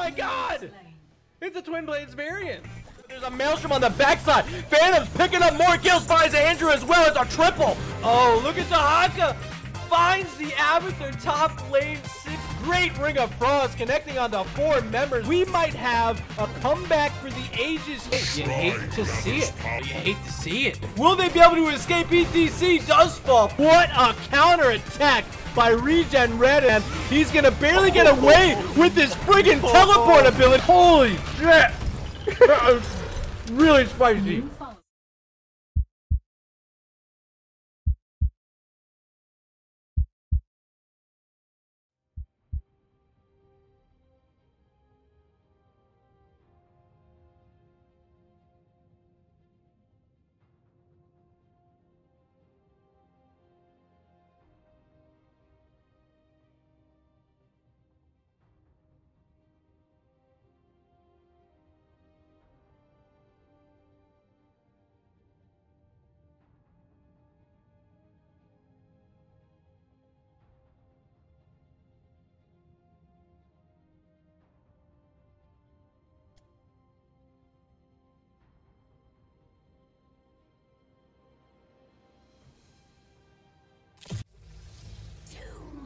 my god! It's a Twin Blades variant. There's a Maelstrom on the backside. Phantom's picking up more kills, finds Andrew as well. It's a triple. Oh, look at Tahaka. Finds the Abathur top lane 6. Great Ring of Frost connecting onto 4 members. We might have a comeback for the ages. You hate to see it. You hate to see it. Will they be able to escape ETC? Does fall. What a counter attack by Regen Red, and he's gonna barely get away with his friggin' teleport ability. Holy shit! That was really spicy.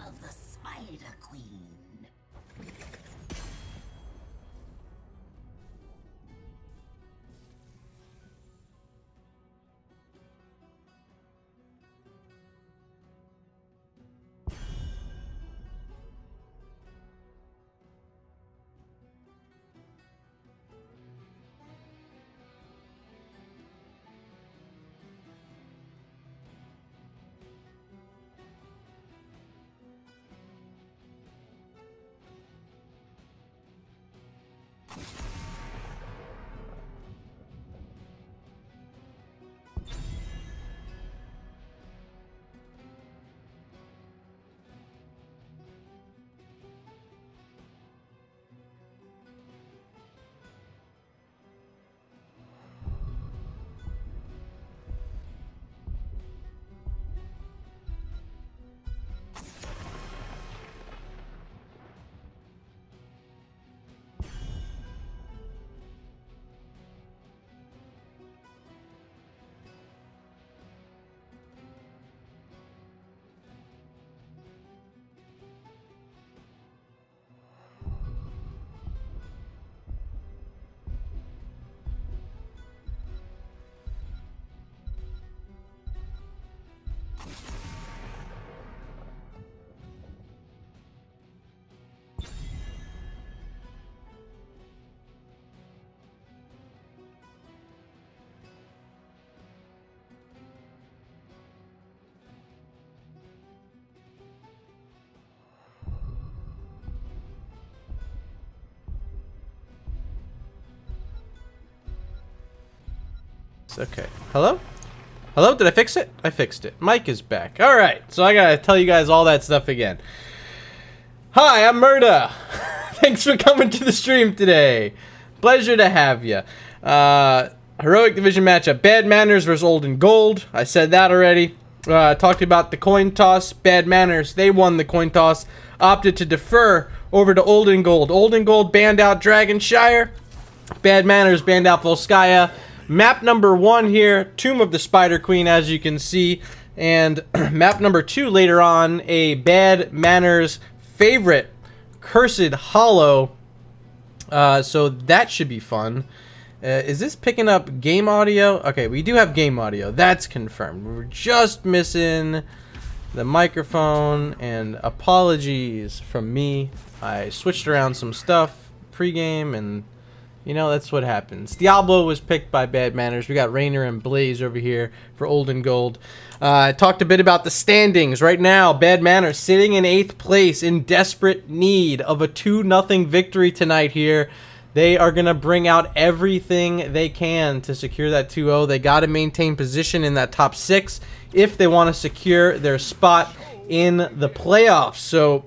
Of the Spider Queen. Okay. Hello? Hello? Did I fix it? I fixed it. Mike is back. Alright, so I gotta tell you guys all that stuff again. Hi, I'm Murda. Thanks for coming to the stream today. Pleasure to have you. Heroic Division matchup. Bad Manners versus Old and Gold. I said that already. Talked about the coin toss. Bad Manners, they won the coin toss. Opted to defer over to Old and Gold. Old and Gold banned out Dragonshire. Bad Manners banned out Volskaya. Map number 1 here, Tomb of the Spider Queen, as you can see. And map number 2 later on, a Bad Manners favorite, Cursed Hollow. So that should be fun. Is this picking up game audio? Okay, we do have game audio. That's confirmed. We're just missing the microphone, and apologies from me. I switched around some stuff pregame, and you know, that's what happens. Diablo was picked by Bad Manners. We got Rainer and Blaze over here for Old and Gold. I talked a bit about the standings. Right now, Bad Manners sitting in 8th place in desperate need of a 2-0 victory tonight here. They are going to bring out everything they can to secure that 2-0. They got to maintain position in that top 6 if they want to secure their spot in the playoffs. So,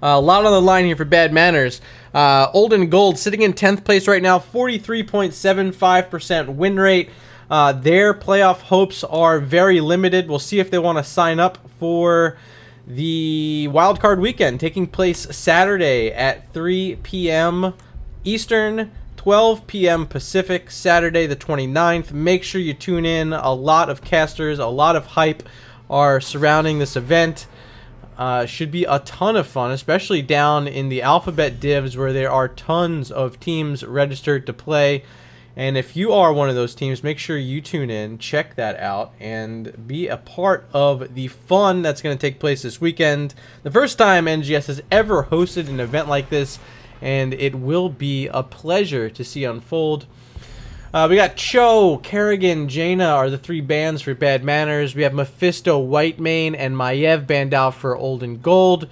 a lot on the line here for Bad Manners. Old and Gold sitting in 10th place right now, 43.75% win rate. Their playoff hopes are very limited. We'll see if they want to sign up for the wildcard weekend taking place Saturday at 3 p.m. Eastern, 12 p.m. Pacific, Saturday the 29th. Make sure you tune in. A lot of casters, a lot of hype are surrounding this event. Should be a ton of fun, especially down in the alphabet divs where there are tons of teams registered to play. And if you are one of those teams, make sure you tune in, check that out, and be a part of the fun that's going to take place this weekend. The first time NGS has ever hosted an event like this, and it will be a pleasure to see unfold. We got Cho, Kerrigan, Jaina are the 3 bans for Bad Manners. We have Mephisto, Whitemane, and Maiev banned out for Old and Gold.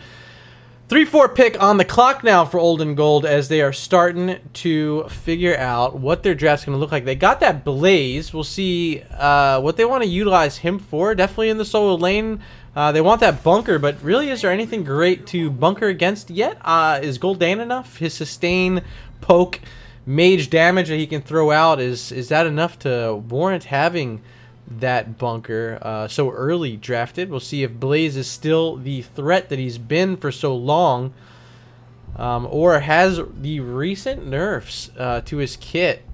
3-4 pick on the clock now for Old and Gold as they are starting to figure out what their draft's going to look like. They got that Blaze. We'll see what they want to utilize him for. Definitely in the solo lane. They want that bunker, but really is there anything great to bunker against yet? Is Gul'dan enough? His sustain, poke, mage damage that he can throw out, is that enough to warrant having that bunker so early drafted? We'll see if Blaze is still the threat that he's been for so long, or has the recent nerfs to his kit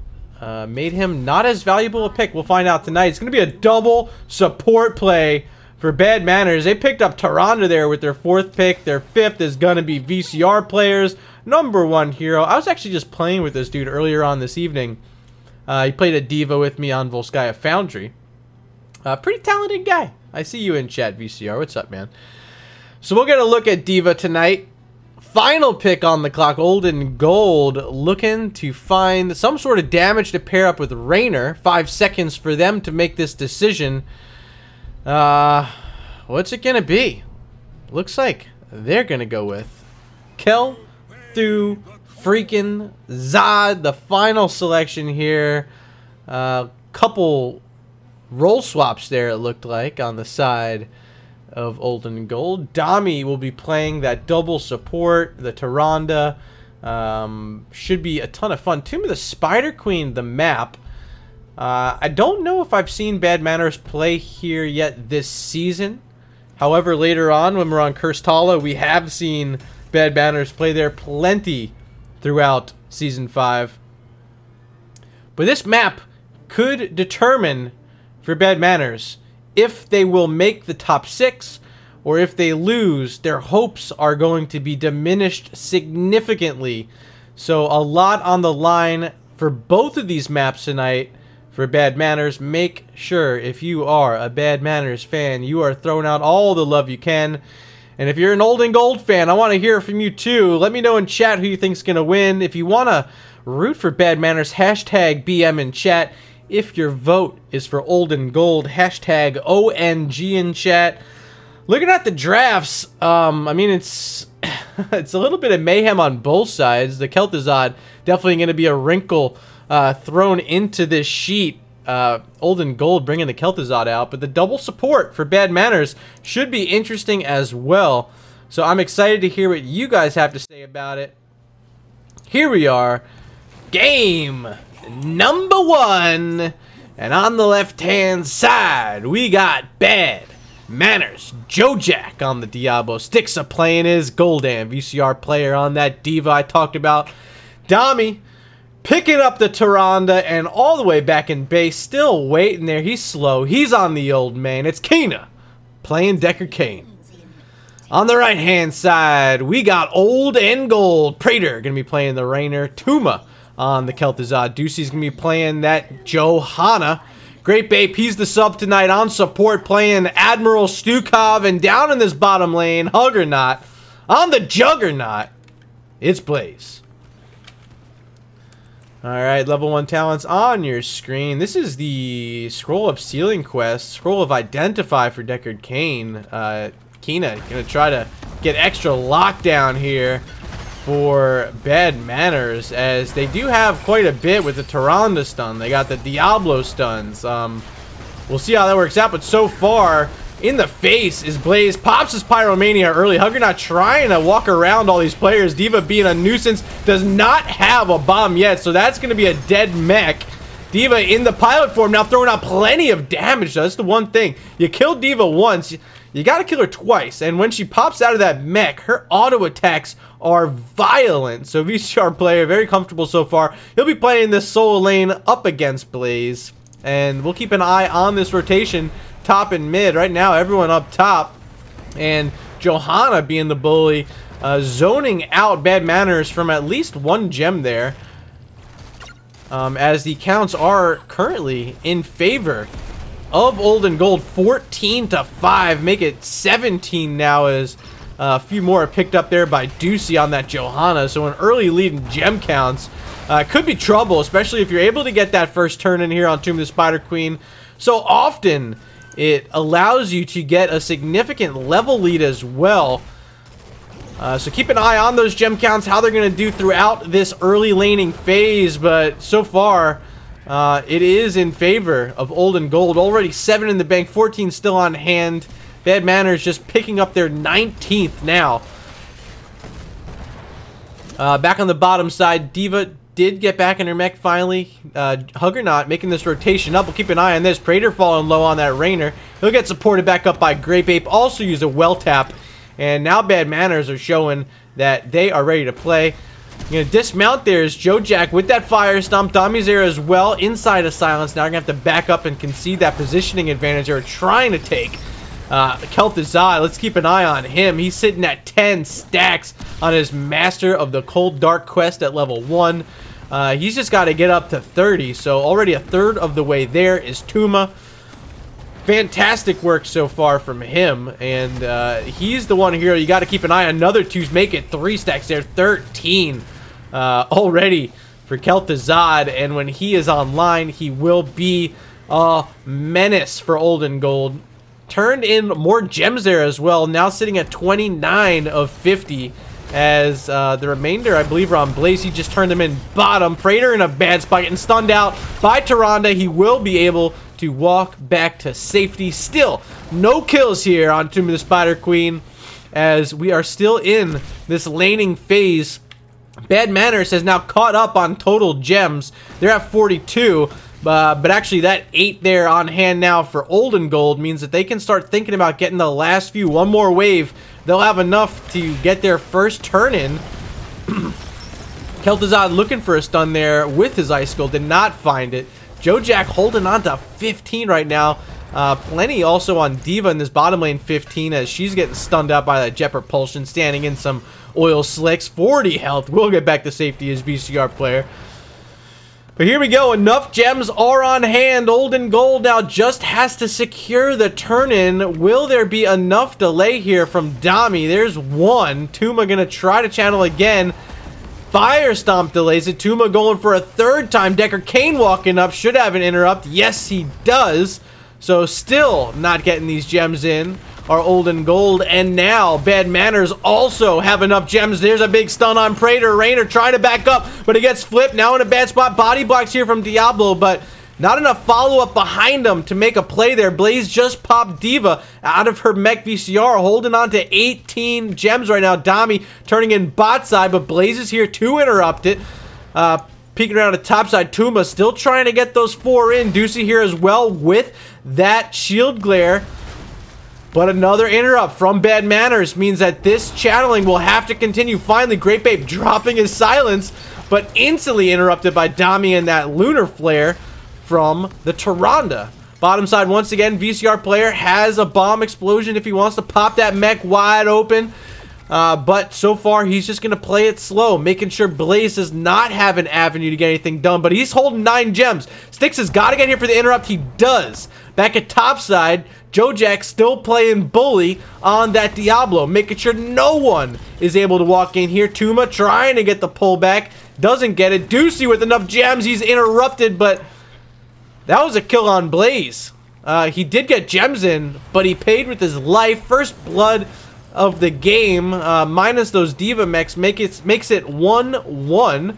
made him not as valuable a pick. We'll find out tonight. It's going to be a double support play for Bad Manners. They picked up Tyrande there with their 4th pick. Their 5th is going to be VCR players. #1 hero. I was actually just playing with this dude earlier on this evening. He played a Diva with me on Volskaya Foundry. Pretty talented guy. I see you in chat, VCR. What's up, man? So we'll get a look at Diva tonight. Final pick on the clock. Old and Gold looking to find some sort of damage to pair up with Raynor. 5 seconds for them to make this decision. What's it gonna be? Looks like they're gonna go with Kel through freaking Zod. The final selection here. Couple role swaps there, it looked like, on the side of Old and Gold. Dami will be playing that double support, the Tyrande. Should be a ton of fun. Tomb of the Spider Queen, the map. I don't know if I've seen Bad Manners play here yet this season. However, later on, when we're on Cursed Hollow, we have seen Bad Manners play there plenty throughout Season 5. But this map could determine for Bad Manners if they will make the top 6, or if they lose, their hopes are going to be diminished significantly. So a lot on the line for both of these maps tonight for Bad Manners. Make sure, if you are a Bad Manners fan, you are throwing out all the love you can. And if you're an Old and Gold fan, I want to hear from you too. Let me know in chat who you think's going to win. If you want to root for Bad Manners, hashtag BM in chat. If your vote is for Old and Gold, hashtag ONG in chat. Looking at the drafts, I mean, it's it's a little bit of mayhem on both sides. The Kel'Thuzad definitely going to be a wrinkle thrown into this sheet. Old and Gold bringing the Kel'Thuzad out, but the double support for Bad Manners should be interesting as well. So I'm excited to hear what you guys have to say about it. Here we are, game #1, and on the left-hand side, we got Bad Manners. Joe-Jack on the Diablo. Stixa playing his Gul'dan, VCR player on that Diva I talked about. Dami picking up the Tyrande and all the way back in base, still waiting there. He's slow. He's on the old man. It's Kina playing Deckard Cain. On the right-hand side, we got Old and Gold. Praetor going to be playing the Raynor. Tuma on the Kel'Thuzad. Ducey's going to be playing that Johanna. Great Bape, he's the sub tonight on support, playing Admiral Stukov. And down in this bottom lane, Huggernaut on the Juggernaut, it's Blaze. Alright, level 1 talents on your screen. This is the Scroll of Sealing quest, Scroll of Identify for Deckard Cain. Kina going to try to get extra lockdown here for Bad Manners, as they do have quite a bit with the Tyrande stun. They got the Diablo stuns. We'll see how that works out, but so far, in the face is Blaze. Pops his Pyromania early. Huggernaut trying to walk around all these players. Diva being a nuisance, does not have a bomb yet, so that's going to be a dead mech. Diva in the pilot form now, throwing out plenty of damage, though. That's the one thing. You kill Diva once, you gotta kill her twice. And when she pops out of that mech, her auto attacks are violent. So VCR player, very comfortable so far. He'll be playing this solo lane up against Blaze. And we'll keep an eye on this rotation, top and mid. Right now, everyone up top. And Johanna being the bully, zoning out Bad Manners from at least one gem there. As the counts are currently in favor of Old and Gold, 14-5. Make it 17 now, as a few more are picked up there by Deucey on that Johanna. So an early lead in gem counts could be trouble, especially if you're able to get that first turn in here on Tomb of the Spider Queen. So often it allows you to get a significant level lead as well. So keep an eye on those gem counts, how they're going to do throughout this early laning phase. But so far, it is in favor of Old and Gold. Already 7 in the bank, 14 still on hand. Bad Manners just picking up their 19th now. Back on the bottom side, D.Va did get back in her mech finally. Huggernaut making this rotation up. We'll keep an eye on this. Praetor falling low on that Rainer. He'll get supported back up by Grape Ape. Also use a well tap. And now Bad Manners are showing that they are ready to play. You're gonna dismount there is Joe Jack with that fire stomp. Dami's there as well inside of silence. Now we're gonna have to back up and concede that positioning advantage they're trying to take. Kel'Thuzad, let's keep an eye on him. He's sitting at 10 stacks on his Master of the Cold Dark quest at level 1. He's just got to get up to 30, so already a third of the way there is Tuma. Fantastic work so far from him, and he's the one here you got to keep an eye on. Another 2s make it 3 stacks there, 13 already for Kel'Thuzad, and when he is online, he will be a menace for Old and Gold. Turned in more gems there as well, now sitting at 29 of 50. As the remainder, I believe, are on Blaze. He just turned them in bottom. Praetor in a bad spot, getting stunned out by Tyrande. He will be able to walk back to safety. Still, no kills here on Tomb of the Spider Queen, as we are still in this laning phase. Bad Manners has now caught up on total gems. They're at 42. But actually that 8 there on hand now for Old and Gold means that they can start thinking about getting the last few. One more wave, they'll have enough to get their first turn in. Kel'Thuzad looking for a stun there with his Ice Skull, did not find it. Joe Jack holding on to 15 right now. Plenty also on D.Va in this bottom lane 15, as she's getting stunned out by that Jet Propulsion, standing in some oil slicks. 40 health, we'll get back to safety as VCR player. But here we go, enough gems are on hand. Old and Gold now just has to secure the turn-in. Will there be enough delay here from Dami? There's one. Tuma gonna try to channel again. Fire Stomp delays it. Tuma going for a third time. Decker Kane walking up, should have an interrupt. Yes, he does. So still not getting these gems in are Old and Gold, and now Bad Manners also have enough gems. There's a big stun on Praetor. Rainer trying to back up, but he gets flipped. Now in a bad spot. Body blocks here from Diablo, but not enough follow-up behind him to make a play there. Blaze just popped D.Va out of her mech VCR, holding on to 18 gems right now. Dami turning in bot side, but Blaze is here to interrupt it. Peeking around the top side. Tuma still trying to get those 4 in. Deucey here as well with that shield glare. But another interrupt from Bad Manners means that this channeling will have to continue. Finally, Grape Ape dropping his silence, but instantly interrupted by Dami and that Lunar Flare from the Tyrande. Bottom side, once again, VCR player has a bomb explosion if he wants to pop that mech wide open. But so far, he's just going to play it slow, making sure Blaze does not have an avenue to get anything done. But he's holding 9 gems. Styx has got to get here for the interrupt. He does. Back at top side, Joe Jack still playing bully on that Diablo, making sure no one is able to walk in here. Tuma trying to get the pullback. Doesn't get it. Deucey with enough gems. He's interrupted, but that was a kill on Blaze. He did get gems in, but he paid with his life. First blood of the game, minus those D.Va mechs, makes it 1-1.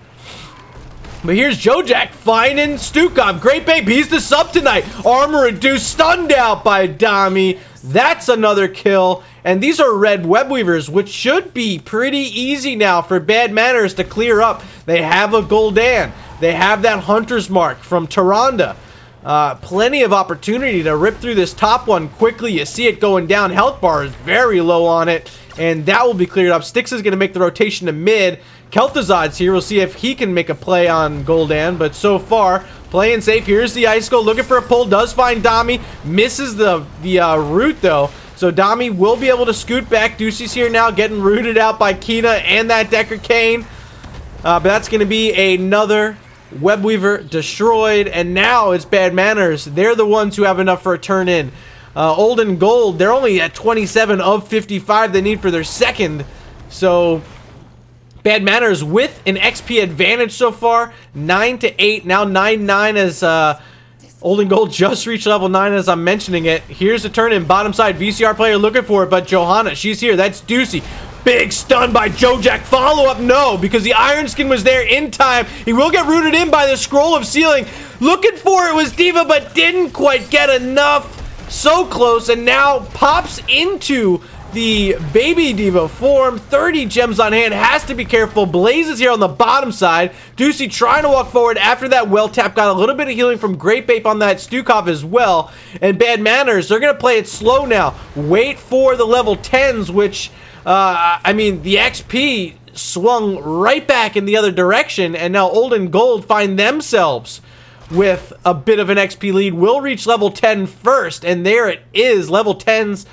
But here's Joe Jack finding Stukov. Great Babe, he's the sub tonight. Armor reduced, stunned out by Dami. That's another kill. And these are red web weavers, which should be pretty easy now for Bad Manners to clear up. They have a Gul'dan. They have that Hunter's Mark from Tyrande. Plenty of opportunity to rip through this top one quickly. You see it going down. Health bar is very low on it, and that will be cleared up. Styx is going to make the rotation to mid. Kel'Thuzad's here. We'll see if he can make a play on Gul'dan, but so far, playing safe. Here's the Icicle, looking for a pull. Does find Dami. Misses the root, though. So Dami will be able to scoot back. Deucey's here now, getting rooted out by Kina and that Decker Cane. But that's going to be another Webweaver destroyed, and now it's Bad Manners. They're the ones who have enough for a turn in. Old and Gold, they're only at 27 of 55 they need for their second. So Bad Manners with an XP advantage so far, 9-8, now 9-9 as Old and Gold just reached level 9 as I'm mentioning it. Here's the turn in, bottom side, VCR player looking for it, but Johanna, she's here, that's Deucey. Big stun by Jojak. Follow up, no, because the Iron Skin was there in time. He will get rooted in by the Scroll of Sealing. Looking for it was D.Va, but didn't quite get enough. So close, and now pops into the baby D.Va form. 30 gems on hand, has to be careful. Blaze is here on the bottom side. Deucey trying to walk forward after that well tap. Got a little bit of healing from Great Bape on that Stukov as well. And Bad Manners, they're going to play it slow now. Wait for the level 10s, which... I mean, the XP swung right back in the other direction, and now Old and Gold find themselves with a bit of an XP lead. Will reach level 10 first, and there it is. Level 10s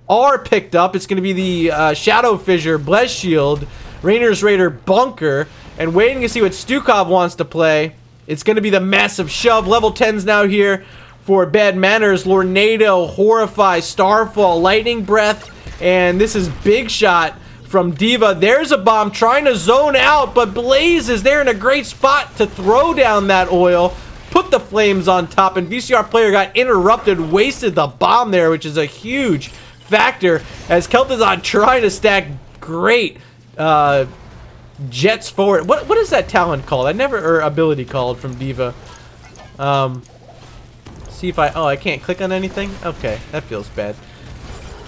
are picked up. It's going to be the Shadow Fissure, Bless Shield, Rainer's Raider, Bunker, and waiting to see what Stukov wants to play. It's going to be the Massive Shove. Level 10s now here for Bad Manners, Lornado, Horrify, Starfall, Lightning Breath, and this is Big Shot from D.Va. There's a bomb trying to zone out, but Blaze is there in a great spot to throw down that oil, put the flames on top, and VCR player got interrupted, wasted the bomb there, which is a huge factor as Kel'Thuzad trying to stack great jets forward. What is that talent called? Or ability called from D.Va? See if I can't click on anything? Okay, that feels bad.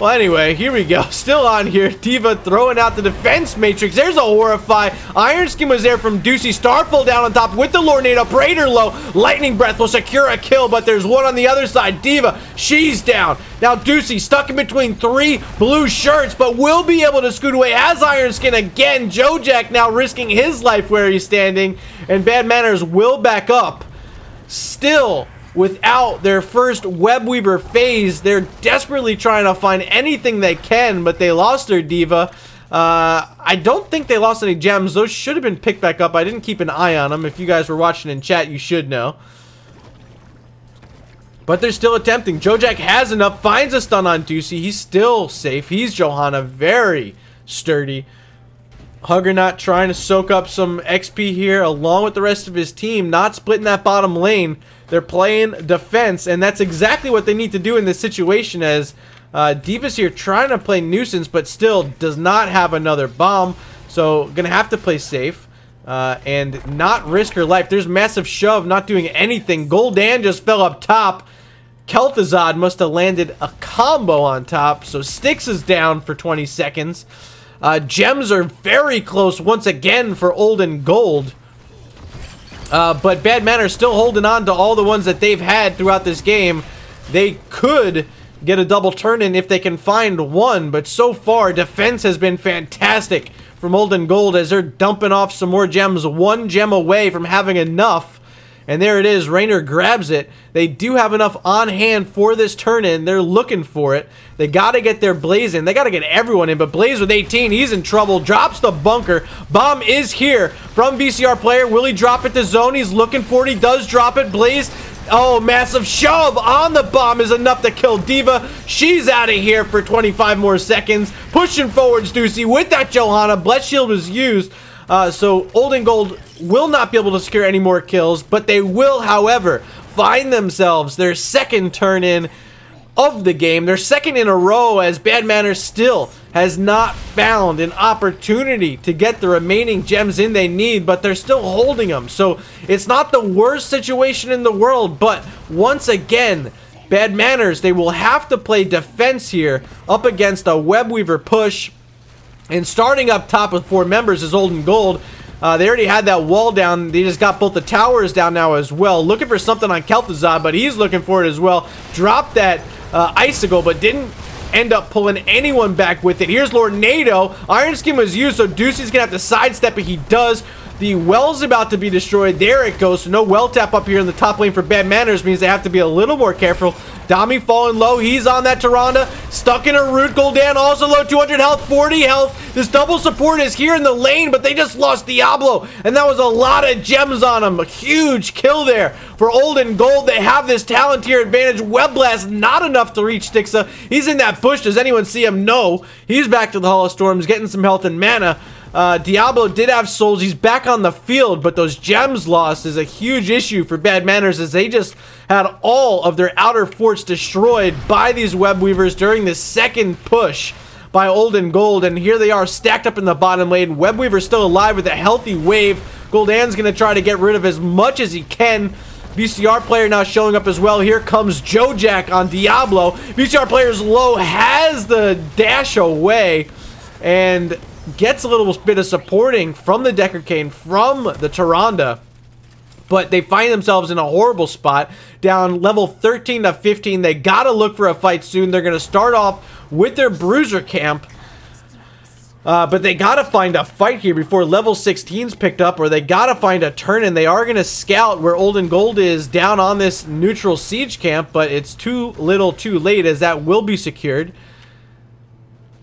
Well, anyway, here we go. Still on here. D.Va throwing out the defense matrix. There's a Horrify. Iron Skin was there from Deucey. Starfall down on top with the Lornado. Braider low. Lightning Breath will secure a kill, but there's one on the other side. D.Va, she's down. Now Deucey stuck in between 3 blue shirts, but will be able to scoot away as Iron Skin again. Jojak now risking his life where he's standing, and Bad Manners will back up. Still without their first Webweaver phase. They're desperately trying to find anything they can, but they lost their D.Va. I don't think they lost any gems. Those should have been picked back up. I didn't keep an eye on them. If you guys were watching in chat, you should know. But they're still attempting. Jojak has enough, finds a stun on Deucey. He's still safe. He's Johanna, very sturdy. Huggernaut trying to soak up some XP here along with the rest of his team, not splitting that bottom lane. They're playing defense, and that's exactly what they need to do in this situation, as D.Va's here trying to play nuisance, but still does not have another bomb. So gonna have to play safe and not risk her life. There's Massive Shove not doing anything. Gul'dan just fell up top. Kel'Thuzad must have landed a combo on top, so Styx is down for 20 seconds. Gems are very close once again for Old and Gold. But Bad Manners still holding on to all the ones that they've had throughout this game. They could get a double turn in if they can find one, but so far defense has been fantastic from Old and Gold as they're dumping off some more gems, 1 gem away from having enough. And there it is. Rainer grabs it. They do have enough on hand for this turn in. They're looking for it. They got to get their Blaze in. They got to get everyone in. But Blaze with 18, he's in trouble. Drops the bunker. Bomb is here from VCR player. Will he drop it to zone? He's looking for it. He does drop it. Blaze. Oh, Massive Shove on the bomb is enough to kill D.Va. She's out of here for 25 more seconds. Pushing forwards, Deucey with that Johanna. Bless Shield was used. So Old and Gold will not be able to secure any more kills, but they will, however, find themselves their second turn in of the game. Their second in a row, as Bad Manners still has not found an opportunity to get the remaining gems in they need, but they're still holding them. So it's not the worst situation in the world, but once again, Bad Manners, they will have to play defense here up against a Webweaver push. And starting up top with 4 members is Old and Gold. They already had that wall down. They just got both the towers down now as well. Looking for something on Kel'Thuzad, but he's looking for it as well. Dropped that icicle, but didn't end up pulling anyone back with it. Here's Lord NATO. Iron Skin was used, so Deucey's gonna have to sidestep it. He does. The well's about to be destroyed. There it goes. So no well tap up here in the top lane for Bad Manners means they have to be a little more careful. Dami falling low. He's on that Tyrande. Stuck in a root. Gul'dan also low. 200 health, 40 health. This double support is here in the lane, but they just lost Diablo. And that was a lot of gems on him. A huge kill there for Old and Gold. They have this Palantir advantage. Web Blast not enough to reach Stixa. He's in that bush. Does anyone see him? No. He's back to the Hall of Storms, getting some health and mana. Diablo did have souls. He's back on the field, but those gems lost is a huge issue for Bad Manners as they just had all of their outer forts destroyed by these web weavers during the second push by Old and Gold. And here they are stacked up in the bottom lane. Web Weaver's still alive with a healthy wave. Gul'dan's going to try to get rid of as much as he can. VCR player now showing up as well. Here comes Jojack on Diablo. VCR player's low, has the dash away, and gets a little bit of supporting from the Decker Cane, from the Tyrande, but they find themselves in a horrible spot, down level 13 to 15. They gotta look for a fight soon. They're gonna start off with their Bruiser camp, but they gotta find a fight here before level 16's picked up, or they gotta find a turn, and they are gonna scout where Old and Gold is down on this neutral siege camp, but it's too little too late as that will be secured.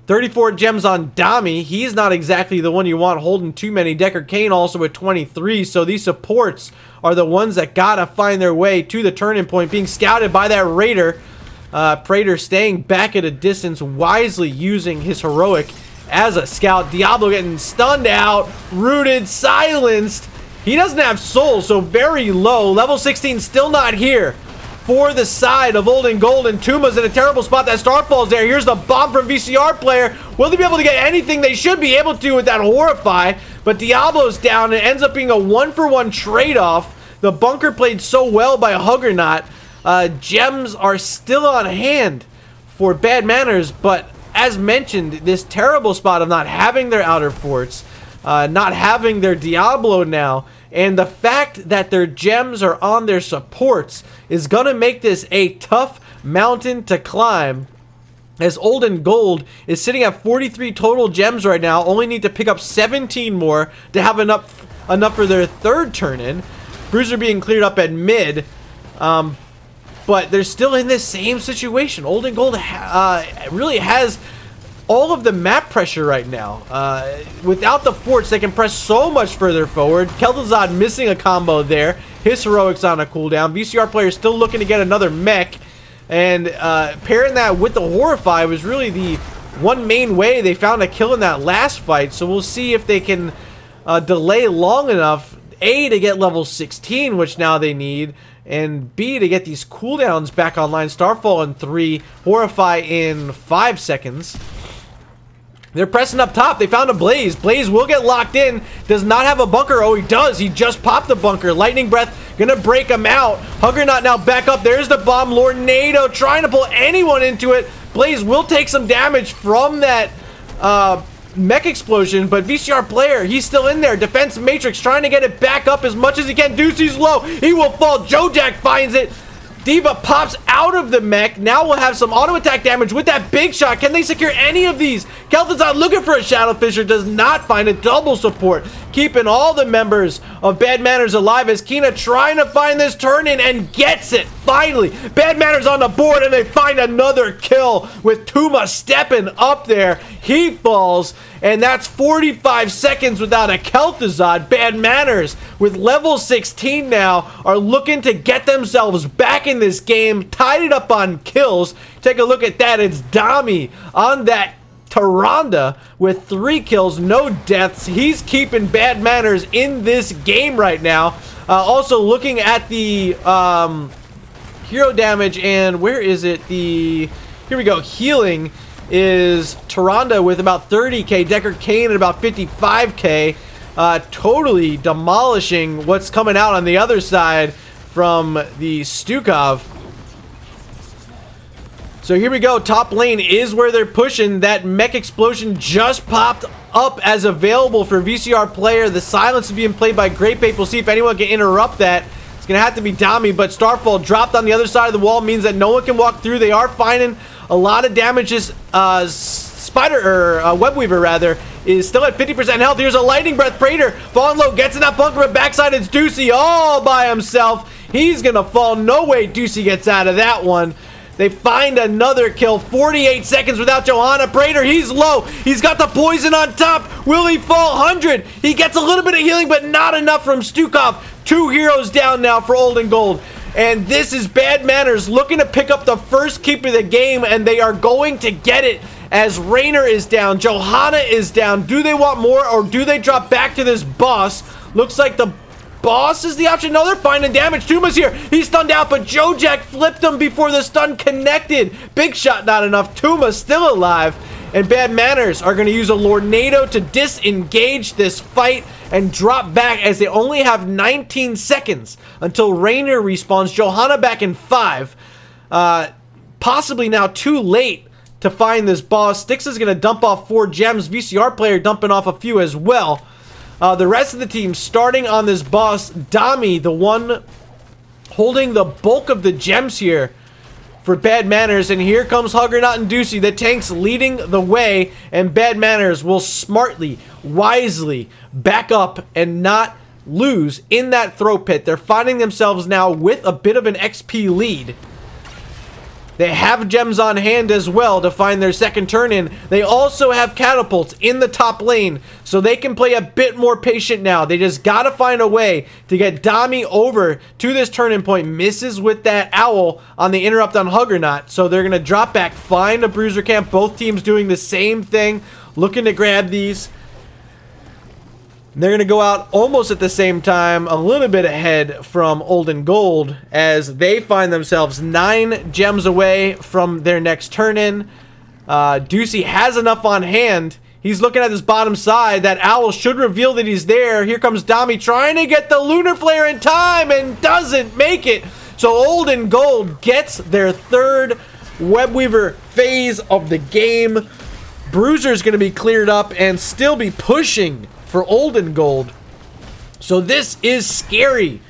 34 gems on Dami. He's not exactly the one you want holding too many. Decker Cane also at 23. So these supports are the ones that gotta find their way to the turning point. Being scouted by that Raider. Praetor staying back at a distance, wisely using his heroic as a scout. Diablo getting stunned out, rooted, silenced. He doesn't have soul, so very low. Level 16 still not here for the side of Old and Gold, and Tuma's in a terrible spot. That Starfall's there. Here's the bomb from VCR player. Will they be able to get anything? They should be able to with that Horrify, but Diablo's down. It ends up being a 1-for-1 trade-off. The bunker played so well by Huggernaut. Gems are still on hand for Bad Manners, but as mentioned, this terrible spot of not having their outer forts, not having their Diablo now, and the fact that their gems are on their supports is going to make this a tough mountain to climb, as Old and Gold is sitting at 43 total gems right now. Only need to pick up 17 more to have enough for their third turn-in. Bruiser being cleared up at mid, but they're still in this same situation. Old and Gold really has all of the map pressure right now. Without the forts, they can press so much further forward. Kel'Thuzad missing a combo there. His heroic's on a cooldown. VCR player still looking to get another mech. And pairing that with the Horrify was really the one main way they found a kill in that last fight. So we'll see if they can delay long enough, A, to get level 16, which now they need, and B, to get these cooldowns back online. Starfall in 3, Horrify in 5 seconds. They're pressing up top. They found a Blaze. Blaze will get locked in. Does not have a bunker. Oh, he does. He just popped the bunker. Lightning Breath gonna break him out. Huggernaut now back up. There's the bomb. Lord NATO trying to pull anyone into it. Blaze will take some damage from that mech explosion, but VCR player, he's still in there. Defense Matrix trying to get it back up as much as he can. Deucey's low. He will fall. Jojack finds it. Diva pops out of the mech. Now we'll have some auto attack damage with that big shot. Can they secure any of these? Kel'Thuzad looking for a Shadow Fisher, does not find a double support, keeping all the members of Bad Manners alive as Kina trying to find this turn-in and gets it. Finally, Bad Manners on the board, and they find another kill with Tuma stepping up there. He falls, and that's 45 seconds without a Kel'Thuzad. Bad Manners, with level 16 now, are looking to get themselves back in this game, tied it up on kills. Take a look at that. It's Dami on that Tyrande with 3 kills, no deaths. He's keeping Bad Manners in this game right now. Also looking at the hero damage, and where is it? Here we go. Healing is Tyrande with about 30k, Decker Cane at about 55k. Totally demolishing what's coming out on the other side from the Stukov. So So here we go. Top lane is where they're pushing. That mech explosion just popped up as available for VCR player. The silence is being played by Great Ape. We'll see if anyone can interrupt that. It's going to have to be Dami, but Starfall dropped on the other side of the wall means that no one can walk through. They are finding a lot of damages. Webweaver rather is still at 50% health. Here's a lightning breath. Praetor falling low, gets in that bunker, but backside it's Deucey all by himself. He's gonna fall. No way Deucey gets out of that one. They find another kill. 48 seconds without Johanna. Praetor, he's low. He's got the poison on top. Will he fall? 100. He gets a little bit of healing, but not enough from Stukov. 2 heroes down now for Old and Gold. And this is Bad Manners looking to pick up the first keep of the game, and they are going to get it as Raynor is down. Johanna is down. Do they want more, or do they drop back to this boss? Looks like the boss is the option. No, they're finding damage. Tuma's here. He's stunned out, but Jojak flipped him before the stun connected. Big shot, not enough. Tuma's still alive. And Bad Manners are going to use a Lornado to disengage this fight and drop back as they only have 19 seconds until Raynor respawns. Johanna back in 5. Possibly now too late to find this boss. Styx is going to dump off 4 gems. VCR player dumping off a few as well. The rest of the team starting on this boss. Dami, the one holding the bulk of the gems here for Bad Manners, and here comes Huggernaut and Deucey, the tanks leading the way, and Bad Manners will smartly, wisely back up and not lose in that throw pit. They're finding themselves now with a bit of an XP lead. They have gems on hand as well to find their second turn in. They also have catapults in the top lane, so they can play a bit more patient now. They just got to find a way to get Dami over to this turning point. Misses with that owl on the interrupt on Huggernaut, so they're going to drop back, find a bruiser camp. Both teams doing the same thing, looking to grab these. They're going to go out almost at the same time, a little bit ahead from Old and Gold, as they find themselves 9 gems away from their next turn-in. Deucey has enough on hand. He's looking at this bottom side. That owl should reveal that he's there. Here comes Dami trying to get the Lunar Flare in time and doesn't make it. So Old and Gold gets their 3rd Webweaver phase of the game. Bruiser's going to be cleared up and still be pushing for Old and Gold. So this is scary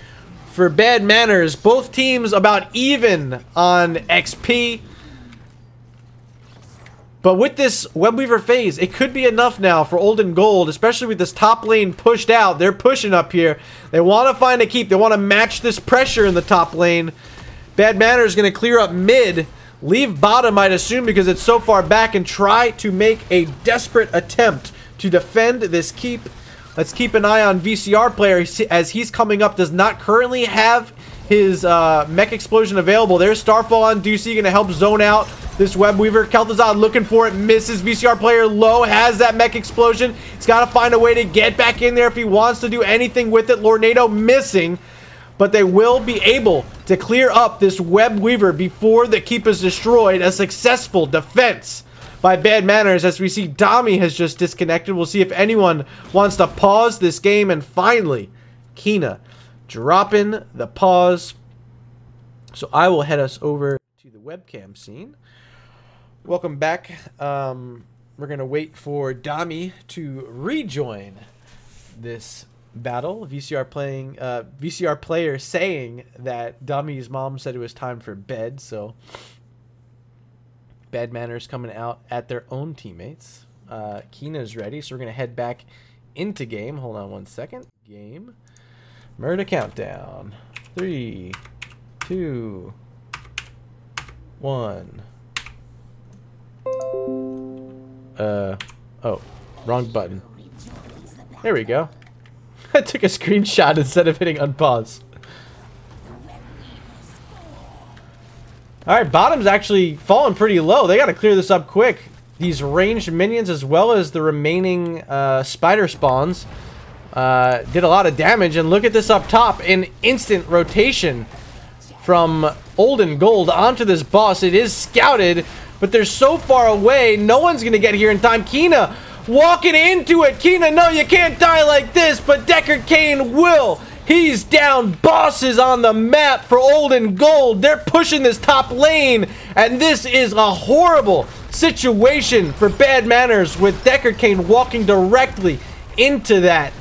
for Bad Manners. Both teams about even on XP. But with this Webweaver phase, it could be enough now for Old and Gold, especially with this top lane pushed out. They're pushing up here. They want to find a keep. They want to match this pressure in the top lane. Bad Manners is going to clear up mid. Leave bottom, I'd assume, because it's so far back, and try to make a desperate attempt to defend this keep. Let's keep an eye on VCR player as he's coming up. Does not currently have his mech explosion available. There's Starfall on Deucey, going to help zone out this Webweaver. Kel'Thuzad looking for it, misses. VCR player low, has that mech explosion. He's got to find a way to get back in there if he wants to do anything with it. Lornado missing, but they will be able to clear up this Webweaver before the keep is destroyed. A successful defense by Bad Manners, as we see Dami has just disconnected. We'll see if anyone wants to pause this game. And finally, Kina dropping the pause. So I will head us over to the webcam scene. Welcome back. We're going to wait for Dami to rejoin this battle. VCR player saying that Dami's mom said it was time for bed, so Bad Manners coming out at their own teammates. Kina's ready, so we're going to head back into game. Hold on one second. Game. Murder countdown. 3, 2, 1. Oh, wrong button. There we go. I took a screenshot instead of hitting unpause. Alright, bottom's actually falling pretty low. They gotta clear this up quick. These ranged minions, as well as the remaining spider spawns, did a lot of damage. And look at this up top. An instant rotation from Old and Gold onto this boss. It is scouted, but they're so far away, no one's gonna get here in time. Kina walking into it. Kina, no, you can't die like this, but Deckard Cain will. He's down. Boss is on the map for Old and Gold. They're pushing this top lane, and this is a horrible situation for Bad Manners with Decker Kane walking directly into that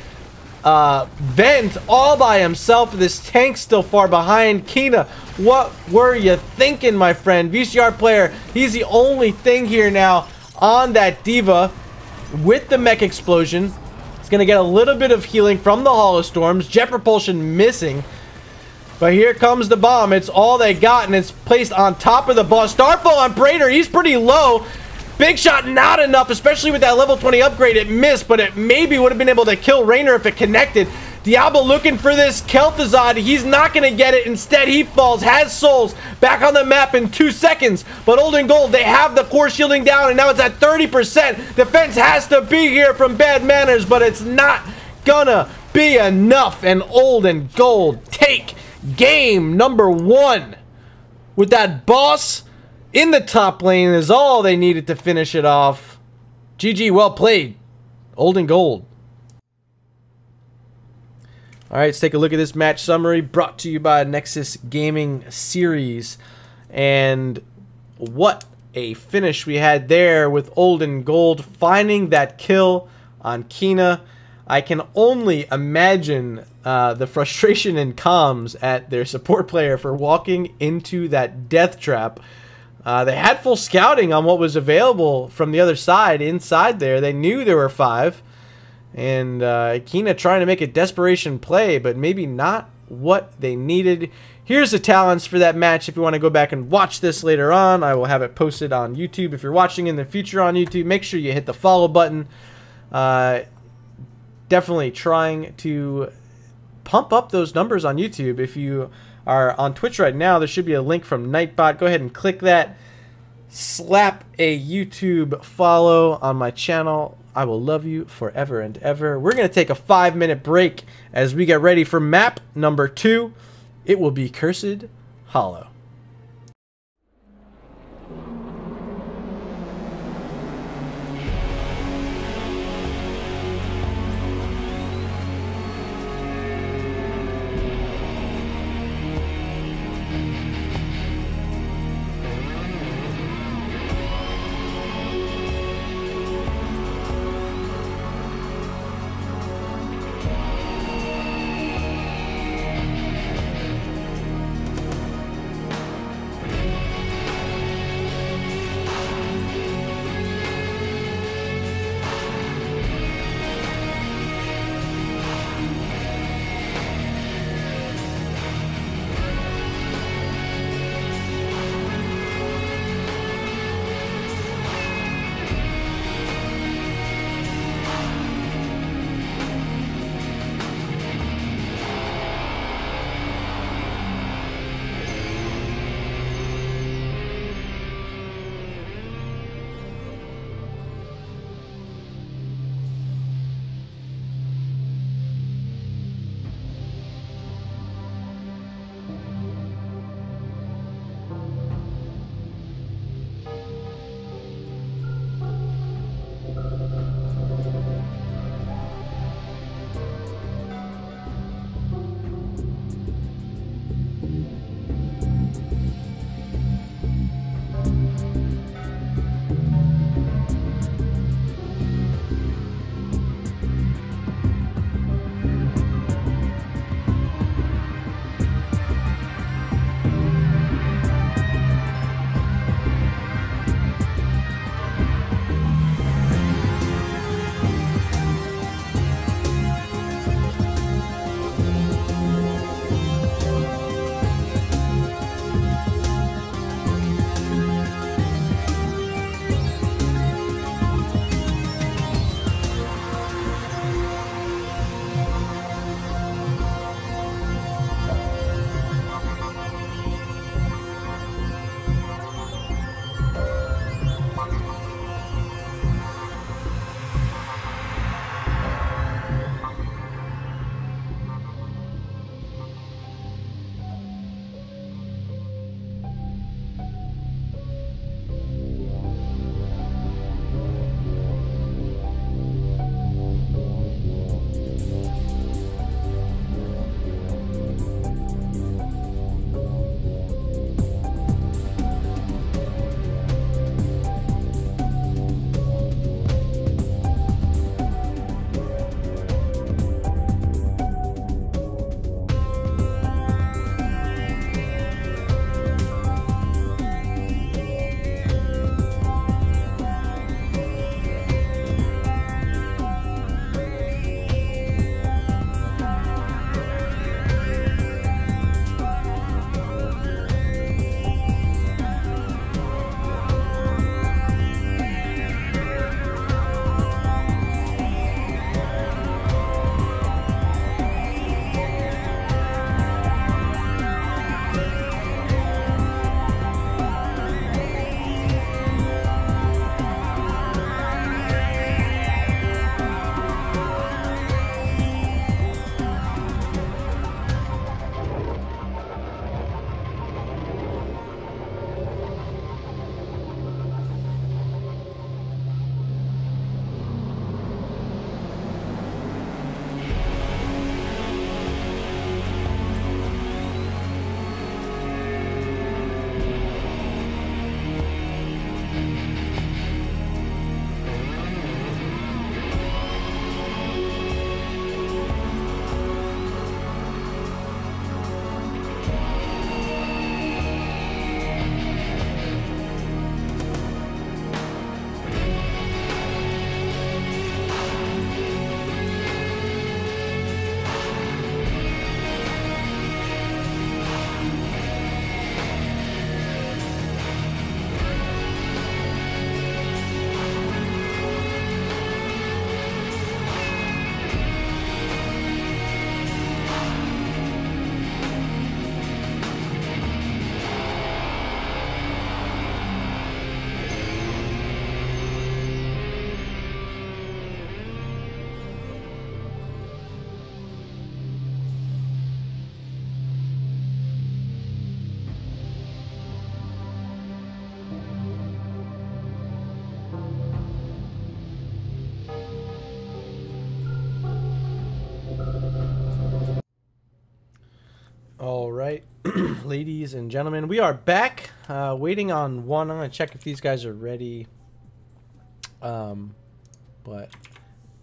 vent all by himself. This tank still far behind. Kina, what were you thinking, my friend? VCR player, he's the only thing here now on that Diva with the mech explosion. It's gonna get a little bit of healing from the Hollow Storms. Jet propulsion missing, but here comes the bomb. It's all they got, and it's placed on top of the boss. Starfall on Praetor, he's pretty low. Big shot, not enough, especially with that level 20 upgrade. It missed, but it maybe would have been able to kill Raynor if it connected. Diablo looking for this Kel'Thuzad. He's not going to get it. Instead, he falls, has souls, back on the map in 2 seconds. But Old and Gold, they have the core shielding down, and now it's at 30%. Defense has to be here from Bad Manners, but it's not gonna be enough. And Old and Gold take game number 1 with that boss in the top lane is all they needed to finish it off. GG, well played, Old and Gold. All right, let's take a look at this match summary brought to you by Nexus Gaming Series. And what a finish we had there with Old and Gold finding that kill on Kina. I can only imagine the frustration in comms at their support player for walking into that death trap. They had full scouting on what was available from the other side inside there. They knew there were 5. And Kina trying to make a desperation play, but maybe not what they needed. Here's the talents for that match. If you want to go back and watch this later on, I will have it posted on YouTube. If you're watching in the future on YouTube, make sure you hit the follow button. Definitely trying to pump up those numbers on YouTube. If you are on Twitch right now, there should be a link from Nightbot. Go ahead and click that. Slap a YouTube follow on my channel. I will love you forever and ever. We're going to take a 5-minute break as we get ready for map number 2. It will be Cursed Hollow. All right, ladies and gentlemen, we are back. Waiting on one. I'm gonna check if these guys are ready. But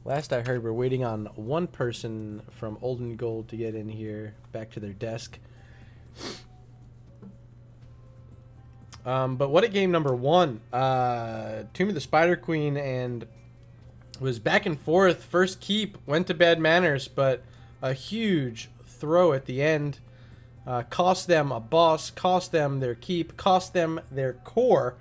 last I heard, we're waiting on one person from Olden Gold to get in here, back to their desk. But what a game number one. Tomb of the Spider Queen, and was back and forth. First keep went to Bad Manners, but a huge throw at the end. Cost them a boss, cost them their keep, cost them their core,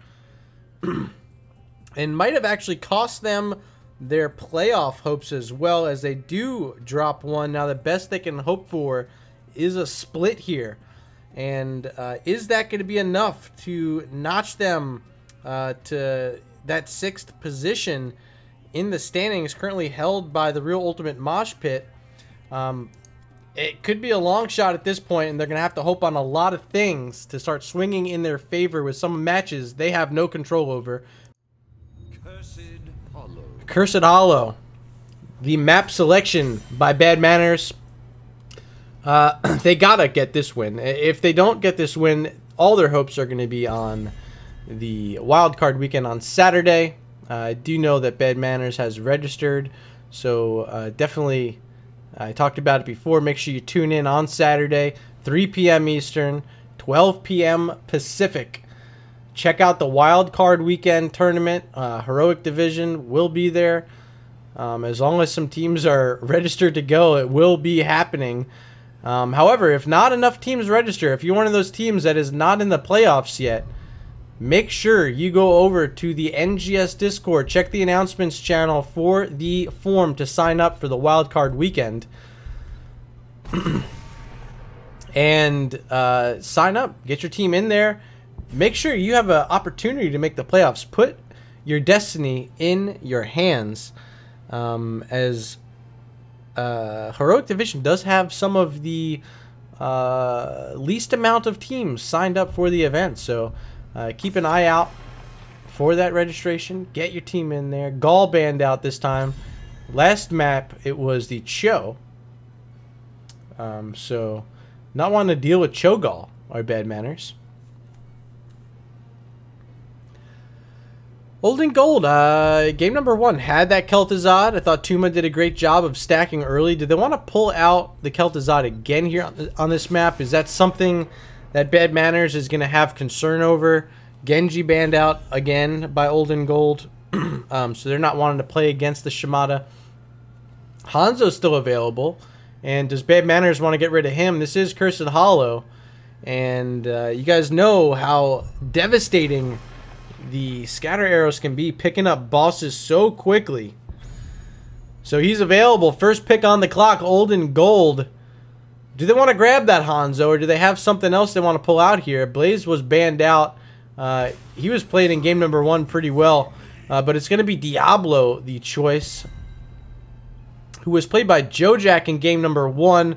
and might have actually cost them their playoff hopes as well, as they do drop one. Now the best they can hope for is a split here. And is that going to be enough to notch them to that 6th position in the standings, currently held by the Real Ultimate Mosh Pit? It could be a long shot at this point, and they're going to have to hope on a lot of things to start swinging in their favor with some matches they have no control over. Cursed Hollow. The map selection by Bad Manners. They gotta get this win. If they don't get this win, all their hopes are going to be on the wildcard weekend on Saturday. I do know that Bad Manners has registered, so definitely, I talked about it before, make sure you tune in on Saturday, 3 p.m. Eastern, 12 p.m. Pacific. Check out the wildcard weekend tournament. Heroic Division will be there. As long as some teams are registered to go, it will be happening. However, if not enough teams register, if you're one of those teams that is not in the playoffs yet, make sure you go over to the NGS Discord. Check the announcements channel for the form to sign up for the wildcard weekend. And sign up. Get your team in there. Make sure you have an opportunity to make the playoffs. Put your destiny in your hands. As Heroic Division does have some of the least amount of teams signed up for the event. So keep an eye out for that registration. Get your team in there. Gaul banned out this time. Last map, it was the Cho. So not wanting to deal with Cho Gaul are Bad Manners. Olden Gold, game number one had that Kel'Thuzad. I thought Tuma did a great job of stacking early. Did they want to pull out the Kel'Thuzad again here on this map? Is that something that Bad Manners is going to have concern over? Genji banned out again by Olden Gold, so they're not wanting to play against the Shimada. Hanzo's still available, and does Bad Manners want to get rid of him? This is Cursed Hollow, and you guys know how devastating the scatter arrows can be, picking up bosses so quickly. So he's available. First pick on the clock, Olden Gold. Do they want to grab that Hanzo, or do they have something else they want to pull out here? Blaze was banned out. He was played in game number one pretty well. But it's going to be Diablo, the choice, who was played by Jojak in game number one.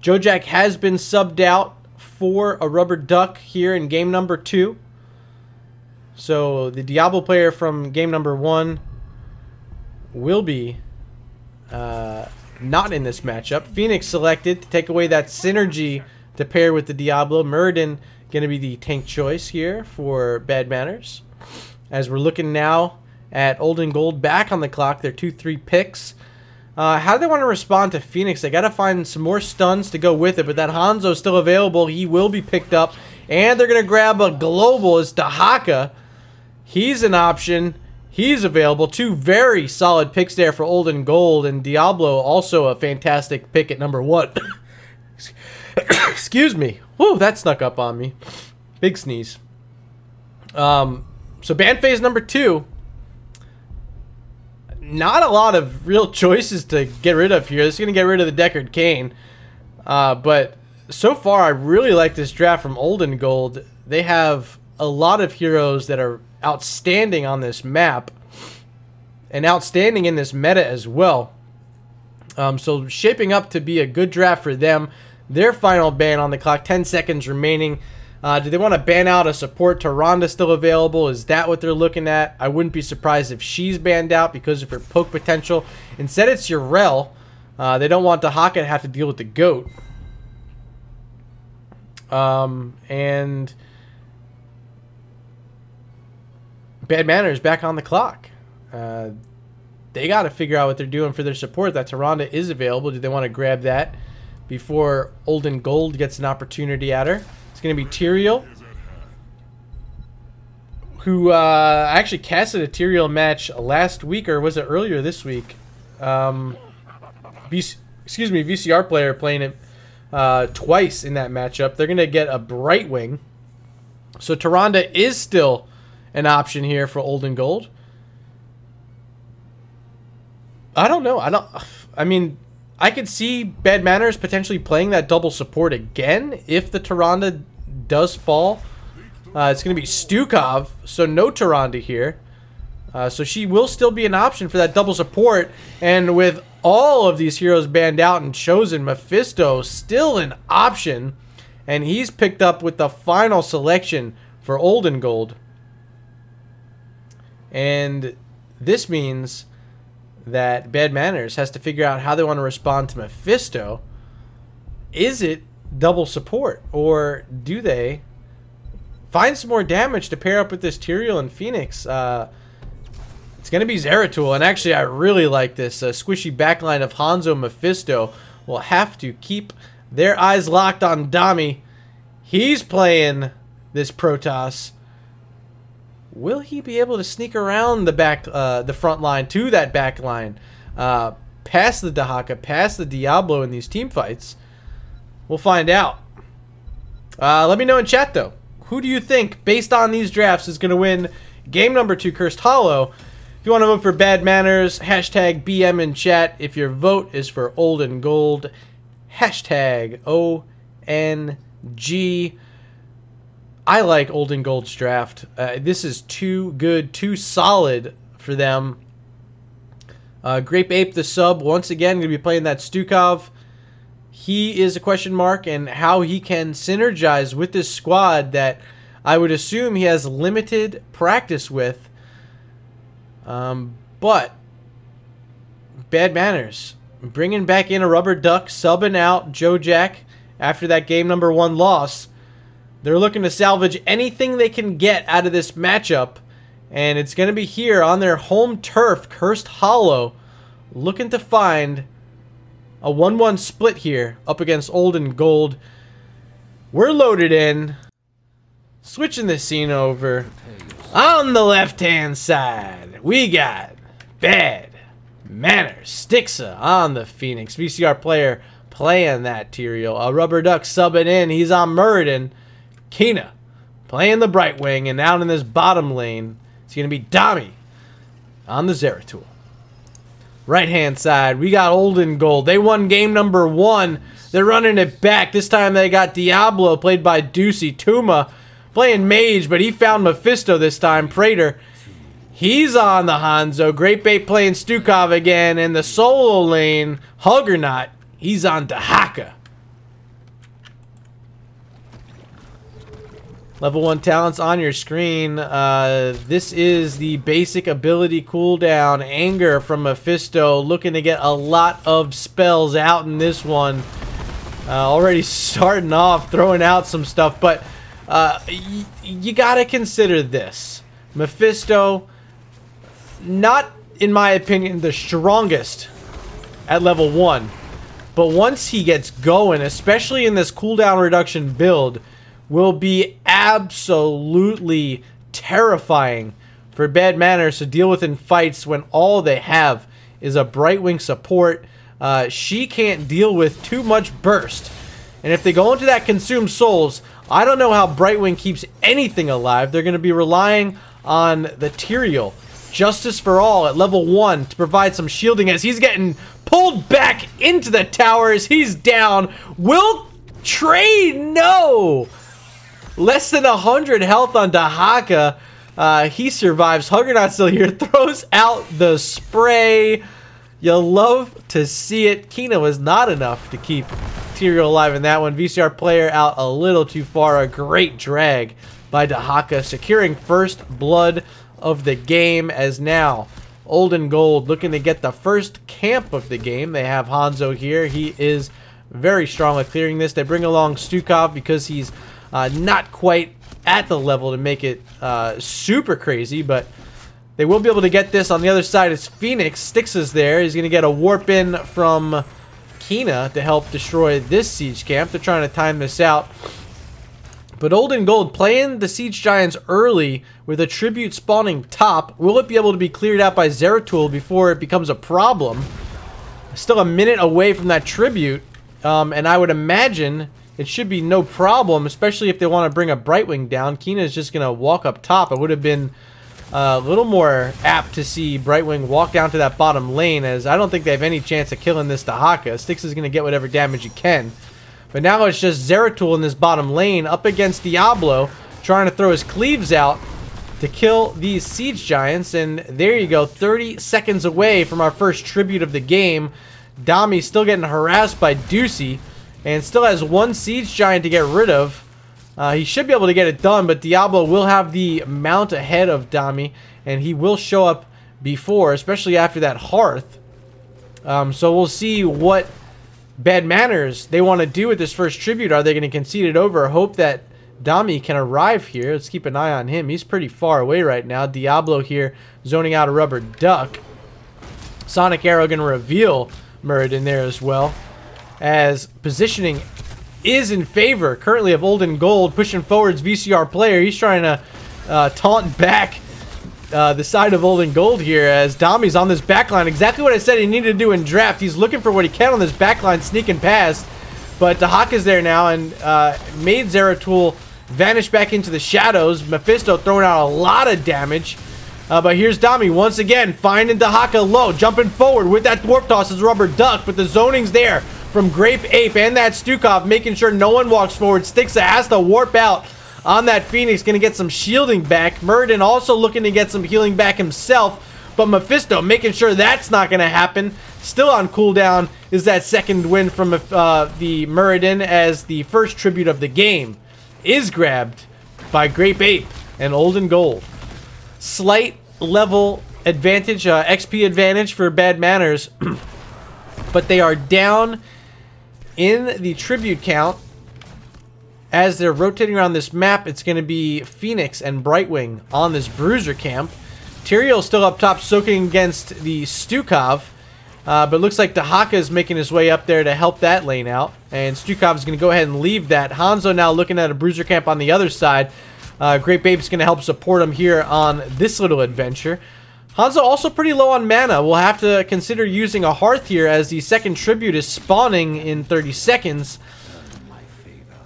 Jojak has been subbed out for a rubber duck here in game number two. So the Diablo player from game number one will be not in this matchup. Phoenix selected to take away that synergy to pair with the Diablo. Muradin going to be the tank choice here for Bad Manners. As we're looking now at Olden Gold back on the clock, their 2-3 picks. How do they want to respond to Phoenix? They got to find some more stuns to go with it, but that Hanzo's still available. He will be picked up, and they're going to grab a global as Dahaka. He's an option. He's available. Two very solid picks there for Olden Gold, and Diablo also a fantastic pick at number one. Excuse me. Whoa, that snuck up on me. Big sneeze. So ban phase number two. Not a lot of real choices to get rid of here. This is going to get rid of the Deckard Cain. But so far, I really like this draft from Olden Gold. They have a lot of heroes that are outstanding on this map and outstanding in this meta as well. So shaping up to be a good draft for them. Their final ban on the clock, 10 seconds remaining. Do they want to ban out a support? Tyrande still available? Is that what they're looking at? I wouldn't be surprised if she's banned out because of her poke potential. Instead, it's Urel. They don't want Dahaka to have to deal with the GOAT. And Bad Manners back on the clock. They got to figure out what they're doing for their support. That Tyrande is available. Do they want to grab that before Olden Gold gets an opportunity at her? It's going to be Tyrael, who actually casted a Tyrael match last week, or was it earlier this week? VCR player playing it twice in that matchup. They're going to get a Brightwing. So Tyrande is still an option here for Olden Gold. I don't know. I mean, I could see Bad Manners potentially playing that double support again if the Tyrande does fall. It's going to be Stukov, so no Tyrande here. So she will still be an option for that double support. And with all of these heroes banned out and chosen, Mephisto still an option. And he's picked up with the final selection for Olden Gold. And this means that Bad Manners has to figure out how they want to respond to Mephisto. Is it double support, or do they find some more damage to pair up with this Tyrael and Phoenix? It's going to be Zeratul, and actually I really like this squishy backline of Hanzo Mephisto. Will have to keep their eyes locked on Dami. He's playing this Protoss. Will he be able to sneak around the front line to that back line, past the Dahaka, past the Diablo in these team fights? We'll find out. Let me know in chat though. Who do you think, based on these drafts, is going to win game number 2 Cursed Hollow? If you want to vote for Bad Manners, hashtag BM in chat. If your vote is for Olden Gold, hashtag ONG. I like Olden Gold's draft. This is too good, too solid for them. Grape Ape, the sub, once again, going to be playing that Stukov. He is a question mark, and how he can synergize with this squad that I would assume he has limited practice with. But Bad Manners bringing back in a Rubber Duck, subbing out Joe Jack after that game number 1 loss. They're looking to salvage anything they can get out of this matchup. And it's going to be here on their home turf, Cursed Hollow, looking to find a 1-1 split here up against Olden Gold. We're loaded in. Switching the scene over. On the left-hand side, we got Bad Manners. Stixa on the Phoenix. VCR player playing that Tyrael. A Rubber Duck subbing in. He's on Muradin. Kina playing the Brightwing, and out in this bottom lane, it's going to be Dami on the Zeratul. Right-hand side, we got Olden Gold. They won game number 1. They're running it back. This time they got Diablo, played by Deucey. Tuma playing Mage, but he found Mephisto this time. Praetor, he's on the Hanzo. Great Bait playing Stukov again. In the solo lane, Huggernaut, he's on Dahaka. Level 1 talents on your screen. This is the basic ability cooldown. Anger from Mephisto. Looking to get a lot of spells out in this one. Already starting off, throwing out some stuff. But you gotta consider this. Mephisto, not, in my opinion, the strongest at level 1. But once he gets going, especially in this cooldown reduction build, will be absolutely terrifying for Bad Manners to deal with in fights when all they have is a Brightwing support. She can't deal with too much burst. And if they go into that Consume Souls, I don't know how Brightwing keeps anything alive. They're going to be relying on the Tyrael. Justice for All at level 1 to provide some shielding as he's getting pulled back into the towers. He's down. Will trade? No! Less than 100 health on Dahaka. He survives. Huggernaut still here. Throws out the spray. You'll love to see it. Kina was not enough to keep Tyrael alive in that one. VCR player out a little too far. A great drag by Dahaka, securing first blood of the game, as now Olden Gold looking to get the first camp of the game. They have Hanzo here. He is very strong at clearing this. They bring along Stukov because he's not quite at the level to make it super crazy, but they will be able to get this. On the other side is Phoenix. Styx is there. He's going to get a warp in from Kina to help destroy this siege camp. They're trying to time this out. But Old and Gold playing the Siege Giants early with a tribute spawning top. Will it be able to be cleared out by Zeratul before it becomes a problem? Still a minute away from that tribute. And I would imagine it should be no problem, especially if they want to bring a Brightwing down. Kina is just going to walk up top. It would have been a little more apt to see Brightwing walk down to that bottom lane, as I don't think they have any chance of killing this Dahaka. Styx is going to get whatever damage he can. But now it's just Zeratul in this bottom lane up against Diablo, trying to throw his cleaves out to kill these Siege Giants. And there you go, 30 seconds away from our first tribute of the game. Dami still getting harassed by Deucey, and still has one Siege Giant to get rid of. He should be able to get it done, but Diablo will have the mount ahead of Dami, and he will show up before, especially after that Hearth. So we'll see what Bad Manners they want to do with this first tribute. Are they going to concede it over or hope that Dami can arrive here? Let's keep an eye on him. He's pretty far away right now. Diablo here zoning out a rubber duck. Sonic Arrow going to reveal Muradin there as well, as positioning is in favor currently of Old and Gold. Pushing forwards VCR player. He's trying to taunt back the side of Old and Gold here, as Dami's on this backline. Exactly what I said he needed to do in draft. He's looking for what he can on this backline, sneaking past. But Dahaka's there now and made Zeratul vanish back into the shadows. Mephisto throwing out a lot of damage. But here's Dami once again, finding Dahaka low, jumping forward with that Dwarf Toss as Rubber Duck. But the zoning's there from Grape Ape and that Stukov, making sure no one walks forward. Styx has to warp out on that Phoenix, going to get some shielding back. Muradin also looking to get some healing back himself, but Mephisto making sure that's not going to happen. Still on cooldown is that second win from the Muradin, as the first tribute of the game is grabbed by Grape Ape and Old and Gold. Slight level advantage, XP advantage for Bad Manners, but they are down in the tribute count. As they're rotating around this map, it's going to be Phoenix and Brightwing on this Bruiser camp. Tyrael still up top, soaking against the Stukov. But looks like Dahaka is making his way up there to help that lane out. And Stukov is going to go ahead and leave that. Hanzo now looking at a Bruiser camp on the other side. Great Babe's going to help support him here on this little adventure. Hanzo also pretty low on mana. We'll have to consider using a Hearth here, as the second tribute is spawning in 30 seconds.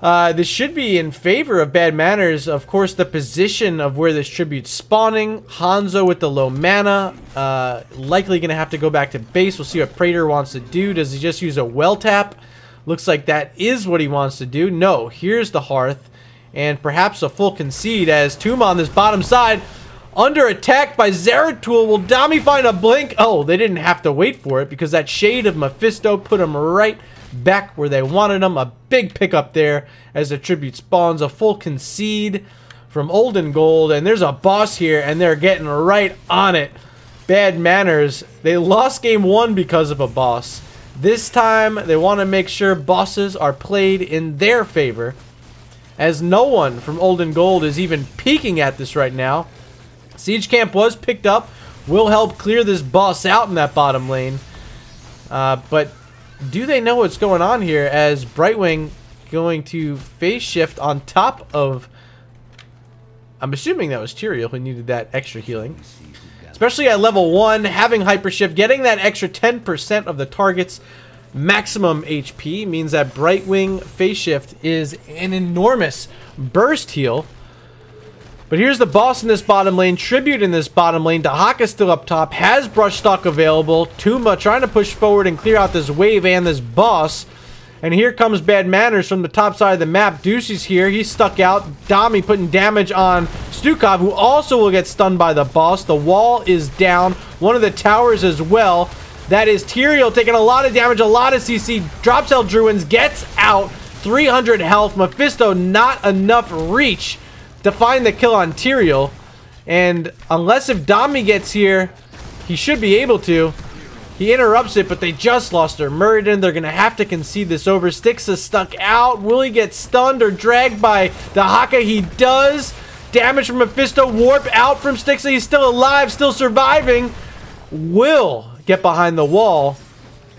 This should be in favor of Bad Manners. Of course, the position of where this tribute's spawning. Hanzo with the low mana. Likely going to have to go back to base. We'll see what Praetor wants to do. Does he just use a well tap? Looks like that is what he wants to do. No, here's the Hearth. And perhaps a full concede, as Tuma on this bottom side under attack by Zeratul. Will Dami find a blink? Oh, they didn't have to wait for it, because that shade of Mephisto put him right back where they wanted him. A big pickup there as the tribute spawns. A full concede from Old and Gold, and there's a boss here, and they're getting right on it. Bad Manners, they lost game one because of a boss. This time they want to make sure bosses are played in their favor, as no one from Old and Gold is even peeking at this right now. Siege Camp was picked up, will help clear this boss out in that bottom lane, but do they know what's going on here, as Brightwing going to phase shift on top of, I'm assuming that was Tyrael who needed that extra healing. Especially at level 1, having Hyper Shift, getting that extra 10% of the target's maximum HP means that Brightwing phase shift is an enormous burst heal. But here's the boss in this bottom lane, Tribute in this bottom lane. Dahaka still up top, has Brush Stock available. Tuma trying to push forward and clear out this wave and this boss. And here comes Bad Manners from the top side of the map. Deucey's here, he's stuck out. Dami putting damage on Stukov, who also will get stunned by the boss. The wall is down, one of the towers as well. That is Tyrael taking a lot of damage, a lot of CC. Drops Eldruins, gets out, 300 health. Mephisto not enough reach to find the kill on Tyrael. And unless if Dami gets here, he should be able to. He interrupts it, but they just lost their Muradin. They're going to have to concede this over. Styx stuck out. Will he get stunned or dragged by the Haka? He does. Damage from Mephisto. Warp out from Styx. He's still alive, still surviving. Will get behind the wall.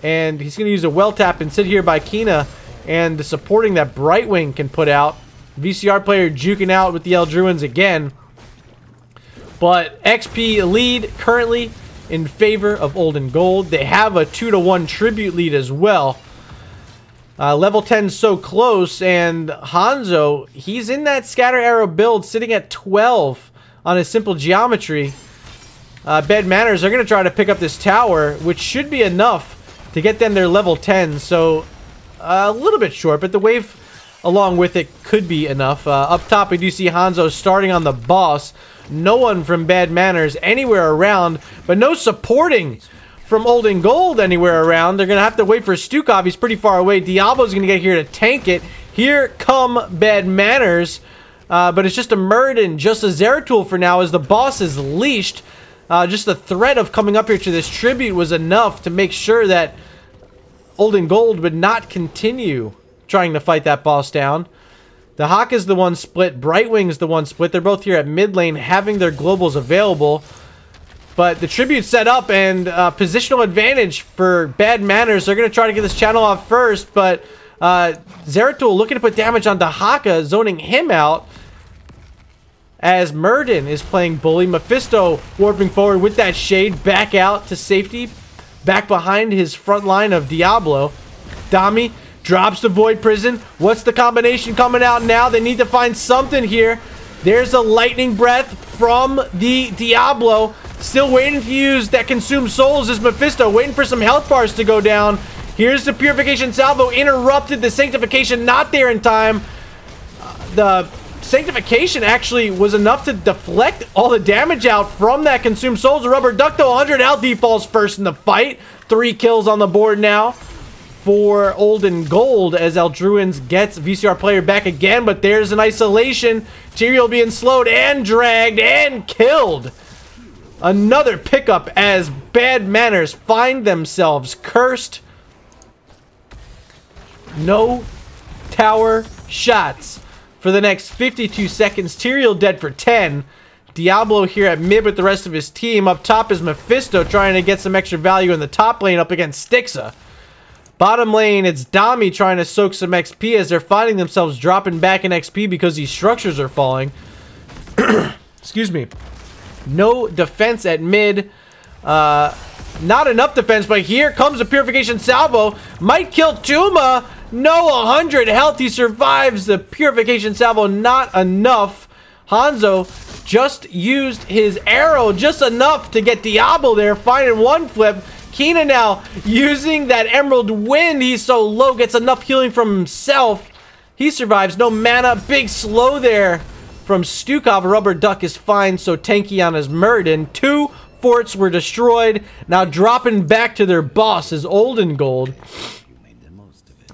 And he's going to use a well tap and sit here by Kina. And the supporting that Brightwing can put out. VCR player juking out with the Eldruins again. But XP lead currently in favor of Old and Gold. They have a 2-to-1 tribute lead as well. Level 10 so close, and Hanzo, he's in that scatter arrow build, sitting at 12 on his simple geometry. Bad Manners are going to try to pick up this tower, which should be enough to get them their level 10. So a little bit short, but the wave along with it could be enough. Up top, we do see Hanzo starting on the boss. No one from Bad Manners anywhere around, but no supporting from Old and Gold anywhere around. They're going to have to wait for Stukov. He's pretty far away. Diablo's going to get here to tank it. Here come Bad Manners, but it's just a Muradin, just a Zeratul for now as the boss is leashed. Just the threat of coming up here to this tribute was enough to make sure that Old and Gold would not continue trying to fight that boss down. The Hawk is the one split. Brightwing is the one split. They're both here at mid lane having their globals available. But the tribute's set up and positional advantage for Bad Manners. They're going to try to get this channel off first. But Zeratul looking to put damage on Dahaka, zoning him out. As Muradin is playing bully. Mephisto warping forward with that shade. Back out to safety. Back behind his front line of Diablo. Dami drops the Void Prison. What's the combination coming out now? They need to find something here. There's a Lightning Breath from the Diablo. Still waiting to use that Consume Souls is Mephisto. Waiting for some health bars to go down. Here's the Purification Salvo. Interrupted. The Sanctification not there in time. The Sanctification actually was enough to deflect all the damage out from that Consume Souls. The Rubber Duck though, 100 health. He falls first in the fight. 3 kills on the board now for Old and Gold as Eldruins gets VCR player back again, but there's an isolation. Tyrael being slowed and dragged and killed. Another pickup as Bad Manners find themselves cursed. No tower shots for the next 52 seconds. Tyrael dead for 10. Diablo here at mid with the rest of his team. Up top is Mephisto trying to get some extra value in the top lane up against Styxa. Bottom lane, it's Dami trying to soak some XP as they're finding themselves dropping back in XP because these structures are falling. Excuse me. No defense at mid. Not enough defense, but here comes the Purification Salvo. Might kill Tuma. No, 100 health. He survives the Purification Salvo. Not enough. Hanzo just used his arrow just enough to get Diablo there, finding one flip. Kina now using that Emerald Wind. He's so low, gets enough healing from himself. He survives. No mana. Big slow there from Stukov. Rubber Duck is fine, so tanky on his Muradin. 2 forts were destroyed. Now dropping back to their boss is Old and Gold.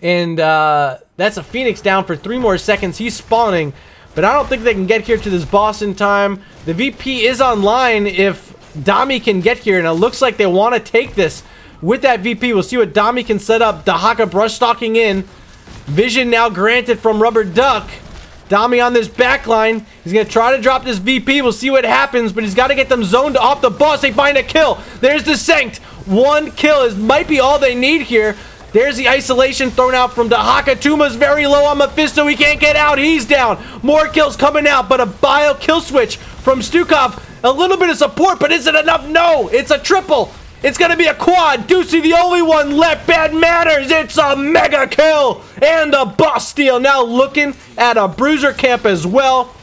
And that's a Phoenix down for 3 more seconds. He's spawning, but I don't think they can get here to this boss in time. The VP is online if Dami can get here, and it looks like they want to take this with that VP. We'll see what Dami can set up. Dahaka brush stalking in. Vision now granted from Rubber Duck. Dami on this back line. He's going to try to drop this VP. We'll see what happens, but he's got to get them zoned off the boss. They find a kill. There's the Sanct. 1 kill might be all they need here. There's the isolation thrown out from Dahaka. Tuma's very low on Mephisto. He can't get out. He's down. More kills coming out, but a bio kill switch from Stukov. A little bit of support, but is it enough? No, it's a triple. It's going to be a quad. Deucey, the only one left. Bad Manners. It's a mega kill and a boss steal. Now looking at a bruiser camp as well.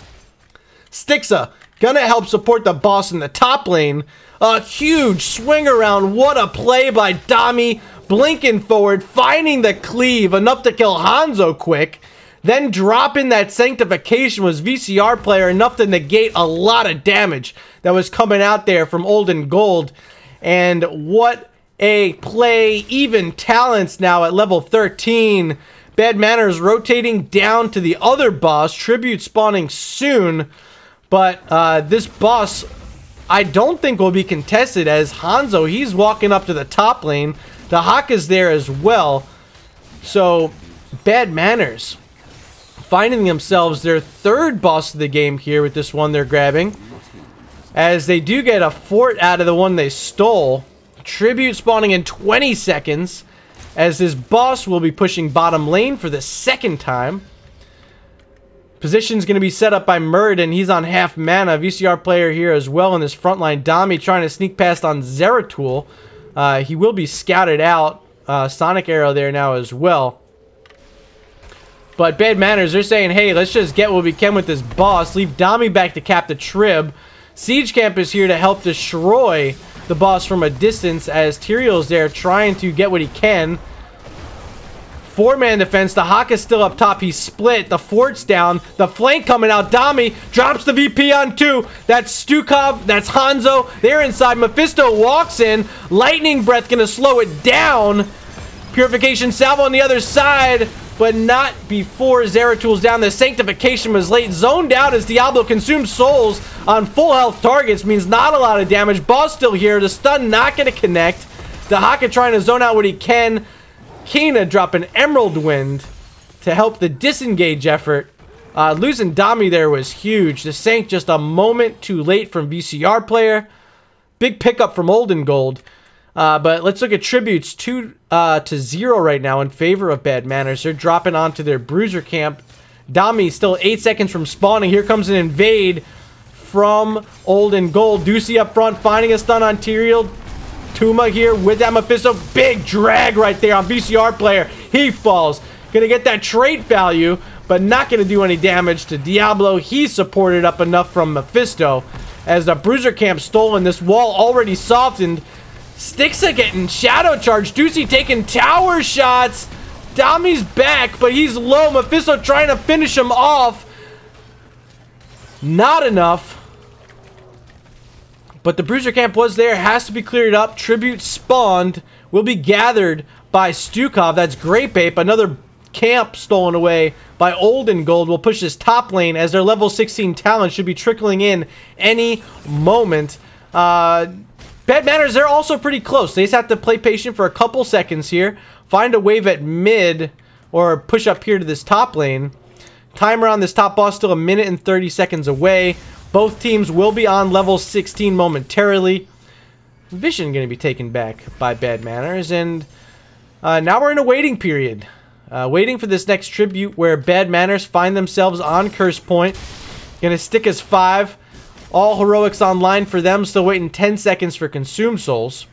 Styxa going to help support the boss in the top lane. A huge swing around. What a play by Dami. Blinking forward, finding the cleave. Enough to kill Hanzo quick. Then dropping that Sanctification was VCR player enough to negate a lot of damage that was coming out there from Old and Gold. And what a play. Even talents now at level 13. Bad Manners rotating down to the other boss. Tribute spawning soon. But this boss, I don't think will be contested, as Hanzo, he's walking up to the top lane. The Haka's there as well. So, Bad Manners finding themselves their third boss of the game here with this one they're grabbing, as they do get a fort out of the one they stole. Tribute spawning in 20 seconds, as this boss will be pushing bottom lane for the second time. Position's going to be set up by Murden. He's on half mana. VCR player here as well in this front line. Dami trying to sneak past on Zeratul. He will be scouted out. Sonic Arrow there now as well. But Bad Manners, they're saying, hey, let's just get what we can with this boss. Leave Dami back to cap the Trib. Siege Camp is here to help destroy the boss from a distance, as Tyrael's there trying to get what he can. 4-man defense. The Hawk is still up top. He's split. The fort's down. The flank coming out. Dami drops the VP on 2. That's Stukov. That's Hanzo. They're inside. Mephisto walks in. Lightning Breath going to slow it down. Purification Salvo on the other side, but not before Zeratul's down. The Sanctification was late. Zoned out as Diablo consumes souls on full health targets. Means not a lot of damage. Boss still here. The stun not going to connect. The Haka trying to zone out what he can. Kina dropping Emerald Wind to help the disengage effort. Losing Dami there was huge. The Sank just a moment too late from VCR player. Big pickup from Olden Gold. But let's look at tributes 2 to 0 right now in favor of Bad Manners. They're dropping onto their bruiser camp. Dami still 8 seconds from spawning. Here comes an invade from Olden Gold. Ducey up front finding a stun on Tyrael. Tuma here with that Mephisto. Big drag right there on VCR player. He falls. Gonna get that trait value, but not gonna do any damage to Diablo. He's supported up enough from Mephisto. As the bruiser camp stolen, this wall already softened. Stixa getting shadow charge. Ducey taking tower shots. Dami's back, but he's low. Mephisto trying to finish him off. Not enough. But the bruiser camp was there. Has to be cleared up. Tribute spawned. Will be gathered by Stukov. That's Grape Ape. Another camp stolen away by Olden Gold. Will push this top lane as their level 16 talent should be trickling in any moment. Bad Manners, they're also pretty close. They just have to play patient for a couple seconds here. Find a wave at mid or push up here to this top lane. Timer on this top boss still 1 minute and 30 seconds away. Both teams will be on level 16 momentarily. Vision going to be taken back by Bad Manners. And now we're in a waiting period. Waiting for this next tribute where Bad Manners find themselves on Curse Point. Going to stick as 5. All heroics online for them. Still waiting 10 seconds for Consume Souls.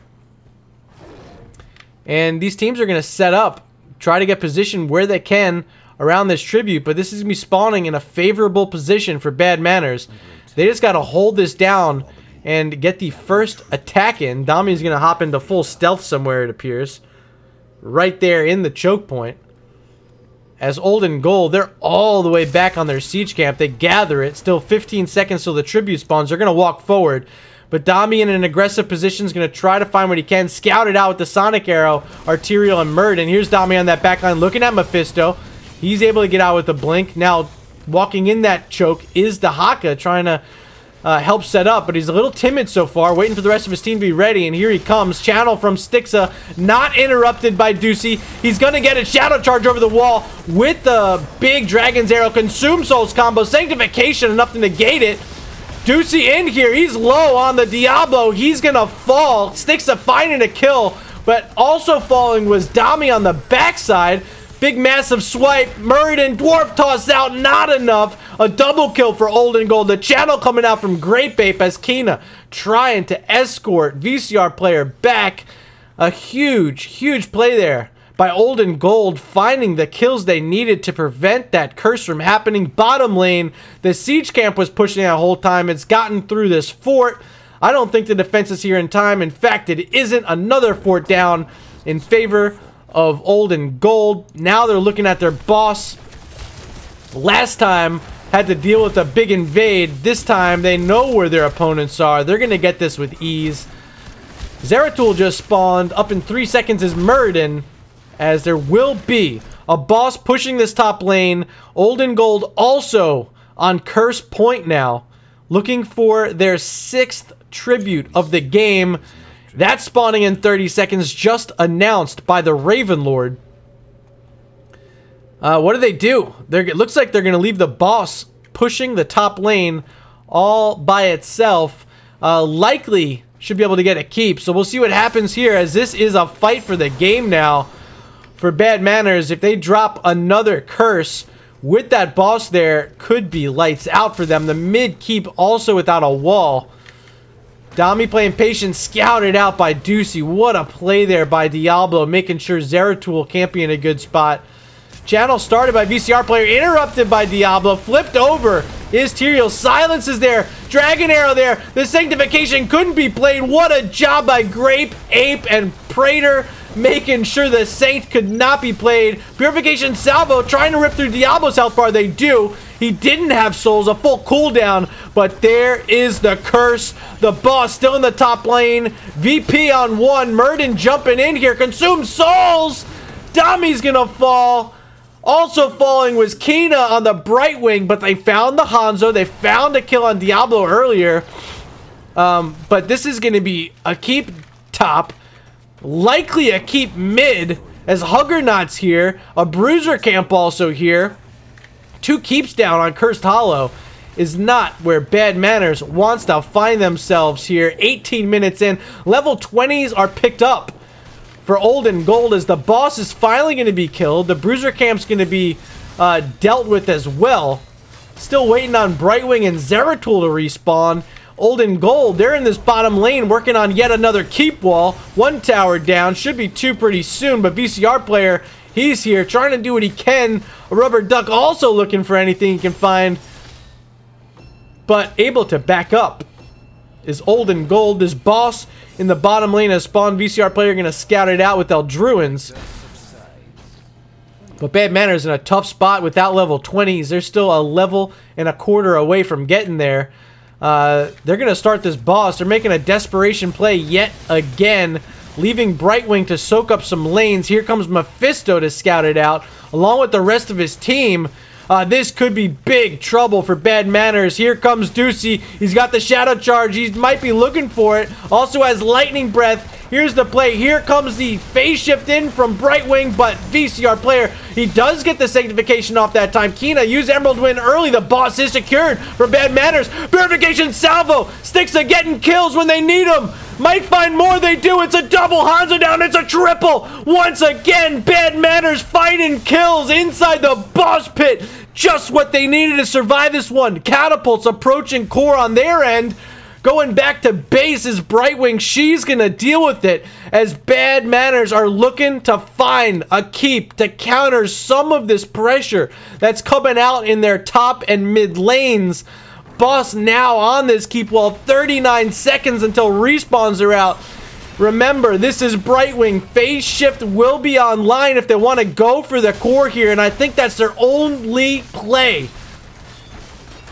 And these teams are going to set up. Try to get positioned where they can around this tribute. But this is going to be spawning in a favorable position for Bad Manners. They just got to hold this down and get the first attack in. Dami's going to hop into full stealth somewhere, it appears. Right there in the choke point. As Olden Gold, they're all the way back on their siege camp. They gather it. Still 15 seconds till the tribute spawns. They're going to walk forward. But Dami in an aggressive position is going to try to find what he can. Scout it out with the Sonic Arrow, Arterial, and Murden. Here's Dami on that backline looking at Mephisto. He's able to get out with the blink. Now, walking in that choke is the Haka trying to help set up, but he's a little timid so far, waiting for the rest of his team to be ready, and here he comes. Channel from Stixa, not interrupted by Ducey. He's going to get a shadow charge over the wall with the big Dragon's Arrow. Consume Souls combo, Sanctification enough to negate it. Ducey in here, he's low on the Diablo. He's going to fall. Stixa finding a kill, but also falling was Dami on the backside. Big massive swipe. Murden, Dwarf toss out. Not enough. A double kill for Olden Gold. The channel coming out from Grape Ape as Kina trying to escort VCR player back. A huge, huge play there by Olden Gold, finding the kills they needed to prevent that curse from happening. Bottom lane, the siege camp was pushing that whole time. It's gotten through this fort. I don't think the defense is here in time. In fact, it isn't. Another fort down in favor of Olden Gold. Now they're looking at their boss. Last time had to deal with a big invade. This time they know where their opponents are. They're going to get this with ease. Zeratul just spawned. Up in 3 seconds is Murden, as there will be a boss pushing this top lane. Olden Gold also on Curse Point now, looking for their 6th tribute of the game. That's spawning in 30 seconds, just announced by the Raven Lord. What do they do? It looks like they're going to leave the boss pushing the top lane all by itself. Likely should be able to get a keep. So we'll see what happens here, as this is a fight for the game now for Bad Manners. If they drop another curse with that boss there, could be lights out for them. The mid keep also without a wall. Dami playing patient, scouted out by Deucey. What a play there by Diablo, making sure Zeratul can't be in a good spot. Channel started by VCR player, interrupted by Diablo, flipped over is Tyrael. Silence is there, Dragon Arrow there. The Sanctification couldn't be played. What a job by Grape, Ape, and Praetor, making sure the Saint could not be played. Purification Salvo trying to rip through Diablo's health bar. They do. He didn't have souls, a full cooldown, but there is the curse. The boss still in the top lane. VP on one. Murden jumping in here. Consume souls. Dami's gonna fall. Also falling was Kina on the Brightwing, but they found the Hanzo. They found a kill on Diablo earlier. But this is going to be a keep top. Likely a keep mid, as Huggernaut's here. A Bruiser Camp also here. 2 keeps down on Cursed Hollow is not where Bad Manners wants to find themselves here. 18 minutes in. Level 20s are picked up for Old and Gold, as the boss is finally going to be killed. The Bruiser Camp's going to be dealt with as well. Still waiting on Brightwing and Zeratul to respawn. Old and Gold, they're in this bottom lane working on yet another keep wall. 1 tower down, should be 2 pretty soon, but VCR player, he's here trying to do what he can. A Rubber Duck also looking for anything he can find, but able to back up is Old and Gold. This boss in the bottom lane has spawned. VCR player going to scout it out with Eldruins. But Bad Manners in a tough spot without level 20s. They're still a level and a quarter away from getting there. They're going to start this boss. They're making a desperation play yet again, leaving Brightwing to soak up some lanes. Here comes Mephisto to scout it out, along with the rest of his team. This could be big trouble for Bad Manners. Here comes Deucey. He's got the Shadow Charge. He might be looking for it. Also has Lightning Breath. Here's the play. Here comes the phase shift in from Brightwing, but VCR player, he does get the Sanctification off that time. Kina used Emerald Wind early. The boss is secured for Bad Manners. Purification Salvo. Sticks are getting kills when they need them. Might find more. They do. It's a double Hanzo down. It's a triple. Once again, Bad Manners fighting kills inside the boss pit. Just what they needed to survive this one. Catapults approaching core on their end. Going back to base is Brightwing. She's going to deal with it, as Bad Manners are looking to find a keep to counter some of this pressure that's coming out in their top and mid lanes. Boss now on this keep wall. 39 seconds until respawns are out. Remember, this is Brightwing. Phase shift will be online if they want to go for the core here, and I think that's their only play.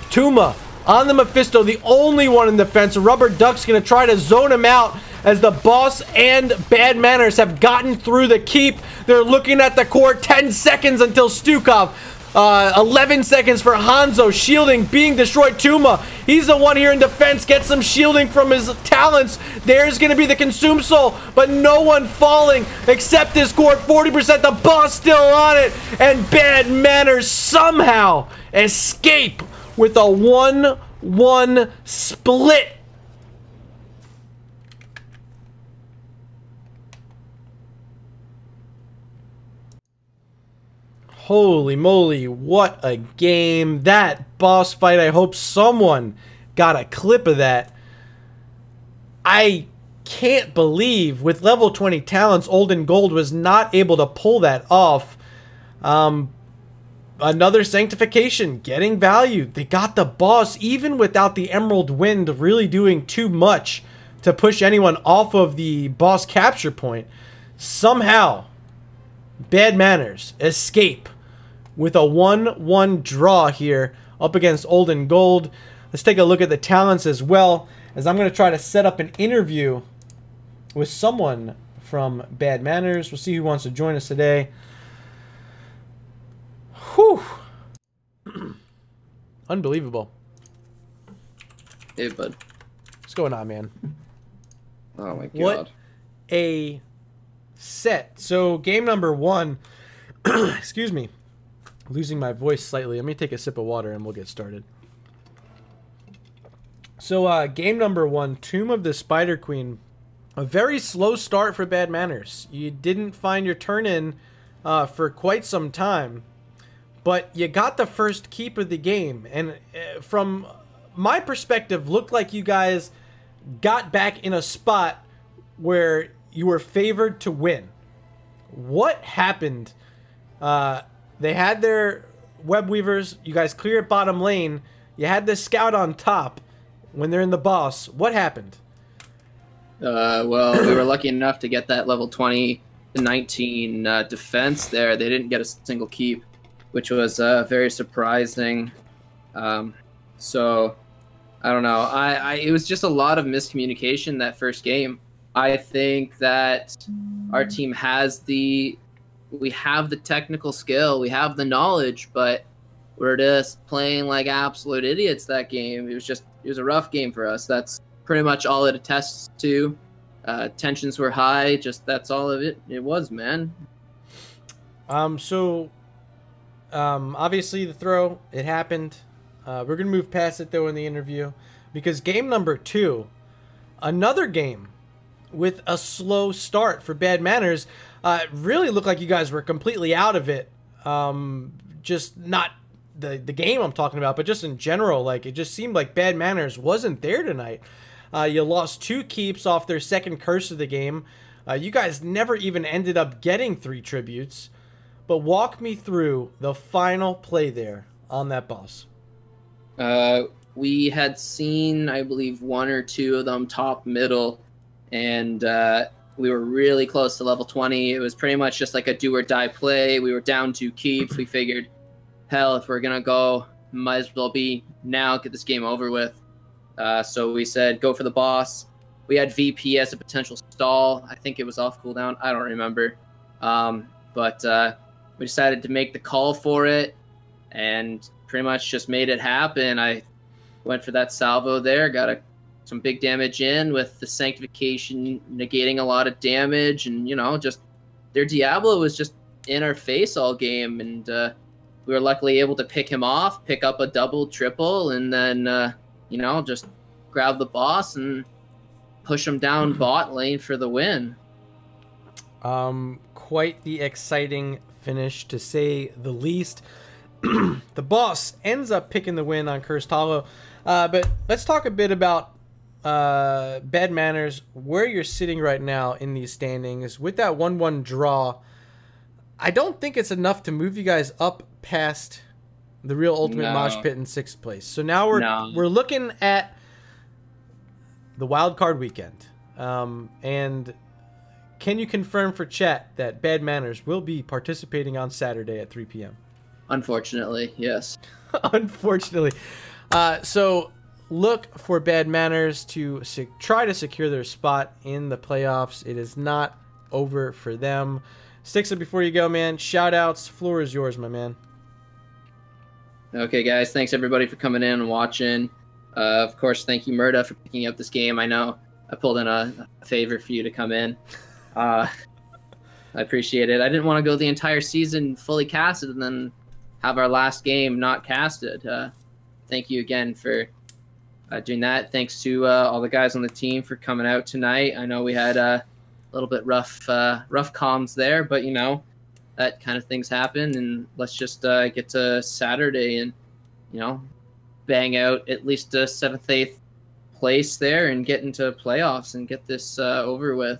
Tuma on the Mephisto, the only one in defense. Rubber Duck's going to try to zone him out, as the boss and Bad Manners have gotten through the keep. They're looking at the core. 10 seconds until Stukov. 11 seconds for Hanzo. Shielding being destroyed. Tuma, he's the one here in defense. Gets some shielding from his talents. There's going to be the Consume Soul, but no one falling except this core. 40%. The boss still on it, and Bad Manners somehow escape with a 1-1 split. Holy moly, what a game. That boss fight, I hope someone got a clip of that. I can't believe with level 20 talents, Old and Gold was not able to pull that off. Another Sanctification, getting value. They got the boss even without the Emerald Wind really doing too much to push anyone off of the boss capture point. Somehow, Bad Manners escape with a 1-1 draw here up against Old and Gold. Let's take a look at the talents as well, as I'm going to try to set up an interview with someone from Bad Manners. We'll see who wants to join us today. Whew. Unbelievable. Hey, bud. What's going on, man? Oh my god. What a set. So game number 1, excuse me, losing my voice slightly. Let me take a sip of water and we'll get started. So game number 1, Tomb of the Spider Queen. A very slow start for Bad Manners. You didn't find your turn in for quite some time, but you got the first keep of the game. And from my perspective, looked like you guys got back in a spot where you were favored to win. What happened? They had their web weavers. You guys clear at bottom lane. You had this scout on top when they're in the boss. What happened? Well, we were lucky enough to get that level 20 to 19 defense there. They didn't get a single keep, which was very surprising. So, I don't know. It was just a lot of miscommunication that first game. I think that our team we have the technical skill, we have the knowledge, but we're just playing like absolute idiots that game. It was a rough game for us. That's pretty much all it attests to. Tensions were high. That's all of it. It was, man. So obviously the throw, it happened. We're gonna move past it though in the interview, because game number 2, another game with a slow start for Bad Manners. Really looked like you guys were completely out of it. Just not the game I'm talking about, but just in general, like it just seemed like Bad Manners wasn't there tonight. You lost 2 keeps off their second curse of the game. You guys never even ended up getting 3 tributes. But walk me through the final play there on that boss. We had seen, I believe, 1 or 2 of them top middle, and we were really close to level 20. It was pretty much just like a do or die play. We were down 2 keeps. We figured, hell, if we're gonna go, might as well be now, get this game over with. So we said, go for the boss. We had VP as a potential stall. I think it was off cooldown. I don't remember. But we decided to make the call for it and pretty much just made it happen. I went for that salvo there, got some big damage in with the sanctification negating a lot of damage. And, just their Diablo was just in our face all game. And we were luckily able to pick him off, pick up a double, triple, and then... just grab the boss and push him down bot lane for the win. Quite the exciting finish, to say the least. The boss ends up picking the win on Cursed Hollow. But let's talk a bit about Bad Manners, where you're sitting right now in these standings. With that 1-1 draw, I don't think it's enough to move you guys up past the real ultimate mosh pit in 6th place. So now we're looking at the wild card weekend. And can you confirm for chat that Bad Manners will be participating on Saturday at 3 p.m.? Unfortunately, yes. Unfortunately. So look for Bad Manners to try to secure their spot in the playoffs. It is not over for them. Stixa, before you go, man, shout outs. Floor is yours, my man. Okay, guys, thanks everybody for coming in and watching. Of course, thank you, Murda, for picking up this game. I know I pulled in a favor for you to come in. I appreciate it. I didn't want to go the entire season fully casted and then have our last game not casted. Thank you again for doing that. Thanks to all the guys on the team for coming out tonight. I know we had a little bit rough comms there, but that kind of things happen, and let's just get to Saturday and, bang out at least a 7th, 8th place there and get into playoffs and get this over with.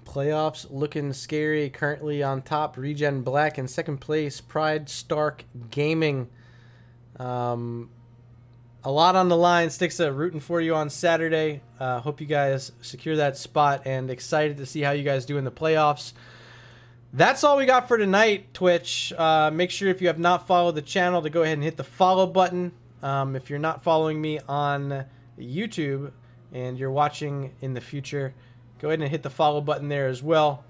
Playoffs looking scary. Currently on top, Regen Black. In 2nd place, Pride Stark Gaming. A lot on the line. Stixa, rooting for you on Saturday. Hope you guys secure that spot, and excited to see how you guys do in the playoffs. That's all we got for tonight, Twitch. Make sure if you have not followed the channel to go ahead and hit the follow button. If you're not following me on YouTube and you're watching in the future, go ahead and hit the follow button there as well.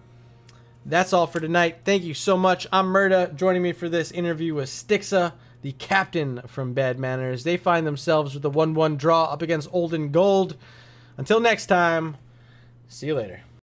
That's all for tonight. Thank you so much. I'm Murda. Joining me for this interview was Stixa. the captain from Bad Manners. They find themselves with a 1-1 draw up against Olden Gold. Until next time, see you later.